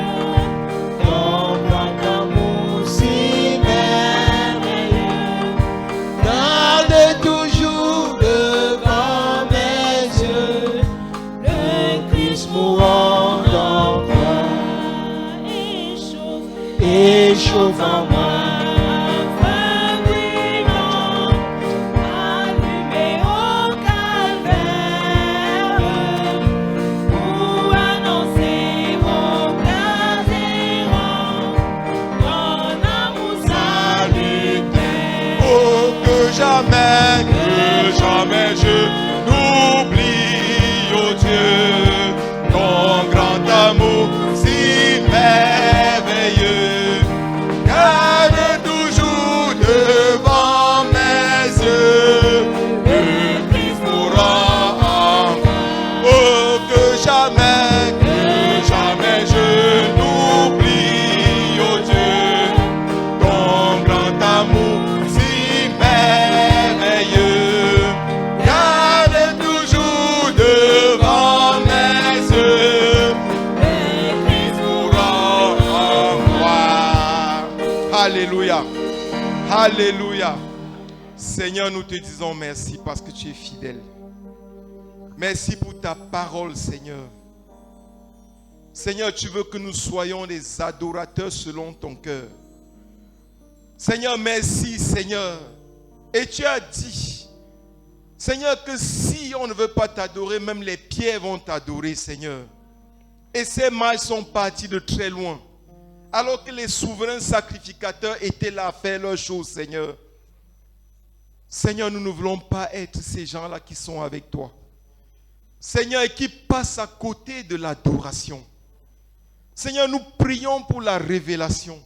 ton grand amour si merveilleux. Garde toujours devant mes yeux le Christ mourant en croix. Échauffe en moi un feu brûlant, allumé au calvaire, pour annoncer aux cœurs errants ton amour salutaire. Oh, que jamais je n'oublie, oh Dieu, ton grand amour si merveilleux. Garde toujours devant mes yeux le Christ mourant en croix. Oh, que jamais je n'oublie, oh Dieu, ton grand amour si merveilleux. Garde toujours devant mes yeux le Christ mourant en croix. Alléluia. Alléluia. Seigneur, nous te disons merci parce que tu es fidèle. Merci pour ta parole, Seigneur. Seigneur, tu veux que nous soyons des adorateurs selon ton cœur. Seigneur, merci, Seigneur. Et tu as dit, Seigneur, que si on ne veut pas t'adorer, même les pierres vont t'adorer, Seigneur. Et ces mages sont partis de très loin, alors que les souverains sacrificateurs étaient là à faire leurs choses, Seigneur. Seigneur, nous ne voulons pas être ces gens-là qui sont avec toi. Seigneur, et qui passent à côté de l'adoration. Seigneur, nous prions pour la révélation.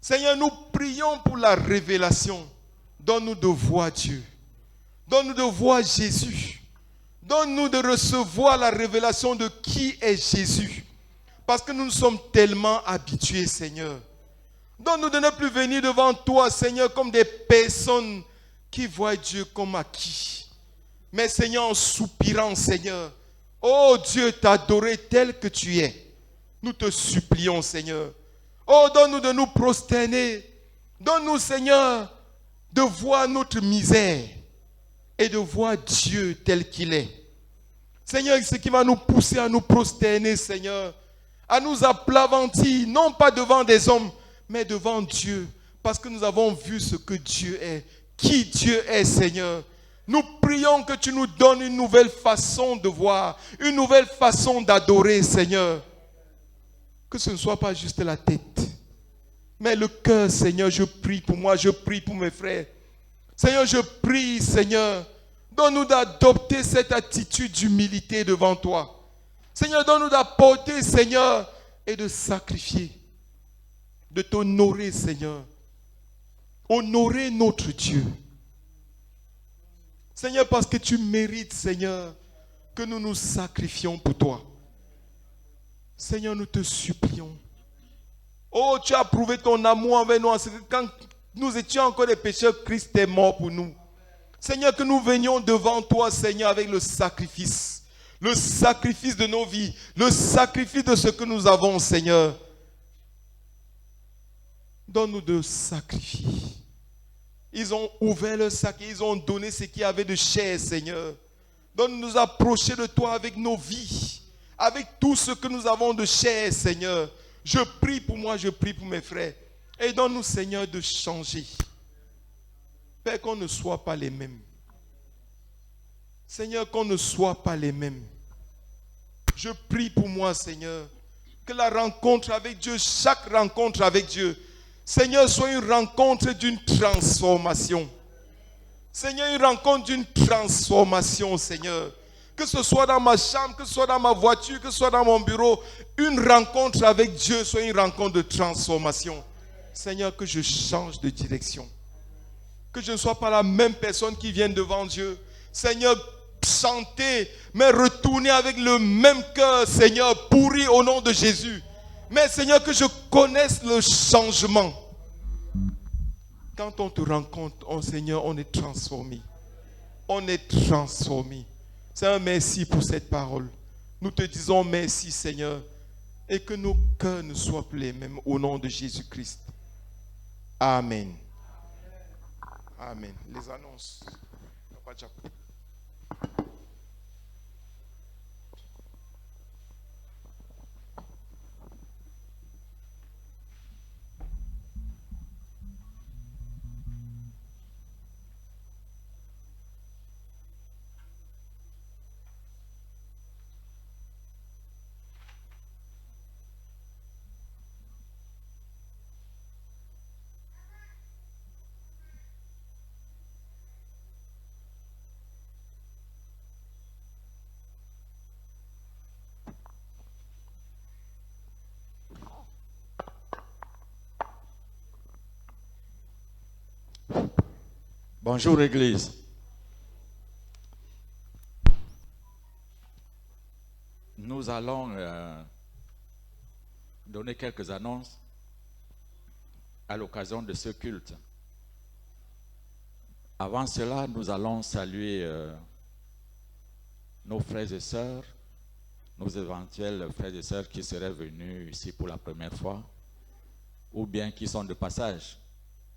Seigneur, nous prions pour la révélation. Donne-nous de voir Dieu. Donne-nous de voir Jésus. Donne-nous de recevoir la révélation de qui est Jésus. Parce que nous nous sommes tellement habitués, Seigneur. Donne-nous de ne plus venir devant toi, Seigneur, comme des personnes qui voient Dieu comme acquis. Mais Seigneur, en soupirant, Seigneur, oh Dieu, t'adorer tel que tu es. Nous te supplions, Seigneur. Oh, donne-nous de nous prosterner. Donne-nous, Seigneur, de voir notre misère et de voir Dieu tel qu'il est. Seigneur, ce qui va nous pousser à nous prosterner, Seigneur, à nous aplavantir, non pas devant des hommes, mais devant Dieu, parce que nous avons vu ce que Dieu est, qui Dieu est, Seigneur. Nous prions que tu nous donnes une nouvelle façon de voir, une nouvelle façon d'adorer, Seigneur. Que ce ne soit pas juste la tête, mais le cœur, Seigneur. Je prie pour moi, je prie pour mes frères. Seigneur, je prie, Seigneur, donne-nous d'adopter cette attitude d'humilité devant toi. Seigneur, donne-nous d'apporter, Seigneur, et de sacrifier, de t'honorer, Seigneur. Honorer notre Dieu. Seigneur, parce que tu mérites, Seigneur, que nous nous sacrifions pour toi. Seigneur, nous te supplions. Oh, tu as prouvé ton amour envers nous. Quand nous étions encore des pécheurs, Christ est mort pour nous. Seigneur, que nous venions devant toi, Seigneur, avec le sacrifice. Le sacrifice de nos vies. Le sacrifice de ce que nous avons, Seigneur. Donne-nous de sacrifier. Ils ont ouvert leur sac et ils ont donné ce qu'il y avait de cher, Seigneur. Donne-nous de nous approcher de toi avec nos vies, avec tout ce que nous avons de cher, Seigneur. Je prie pour moi, je prie pour mes frères. Et donne-nous, Seigneur, de changer. Père, qu'on ne soit pas les mêmes. Seigneur, qu'on ne soit pas les mêmes. Je prie pour moi, Seigneur, que la rencontre avec Dieu, chaque rencontre avec Dieu, Seigneur, soit une rencontre d'une transformation. Seigneur, une rencontre d'une transformation, Seigneur. Que ce soit dans ma chambre, que ce soit dans ma voiture, que ce soit dans mon bureau, une rencontre avec Dieu soit une rencontre de transformation. Seigneur, que je change de direction. Que je ne sois pas la même personne qui vient devant Dieu. Seigneur, chanter, mais retourner avec le même cœur, Seigneur, pourri au nom de Jésus. Mais Seigneur, que je connaisse le changement. Quand on te rencontre, oh Seigneur, on est transformé. On est transformé. Seigneur, merci pour cette parole. Nous te disons merci, Seigneur. Et que nos cœurs ne soient plus les mêmes au nom de Jésus-Christ. Amen. Amen. Les annonces. Papa Jacob. Bonjour Église. Nous allons donner quelques annonces à l'occasion de ce culte. Avant cela, nous allons saluer nos frères et sœurs, nos éventuels frères et sœurs qui seraient venus ici pour la première fois ou bien qui sont de passage.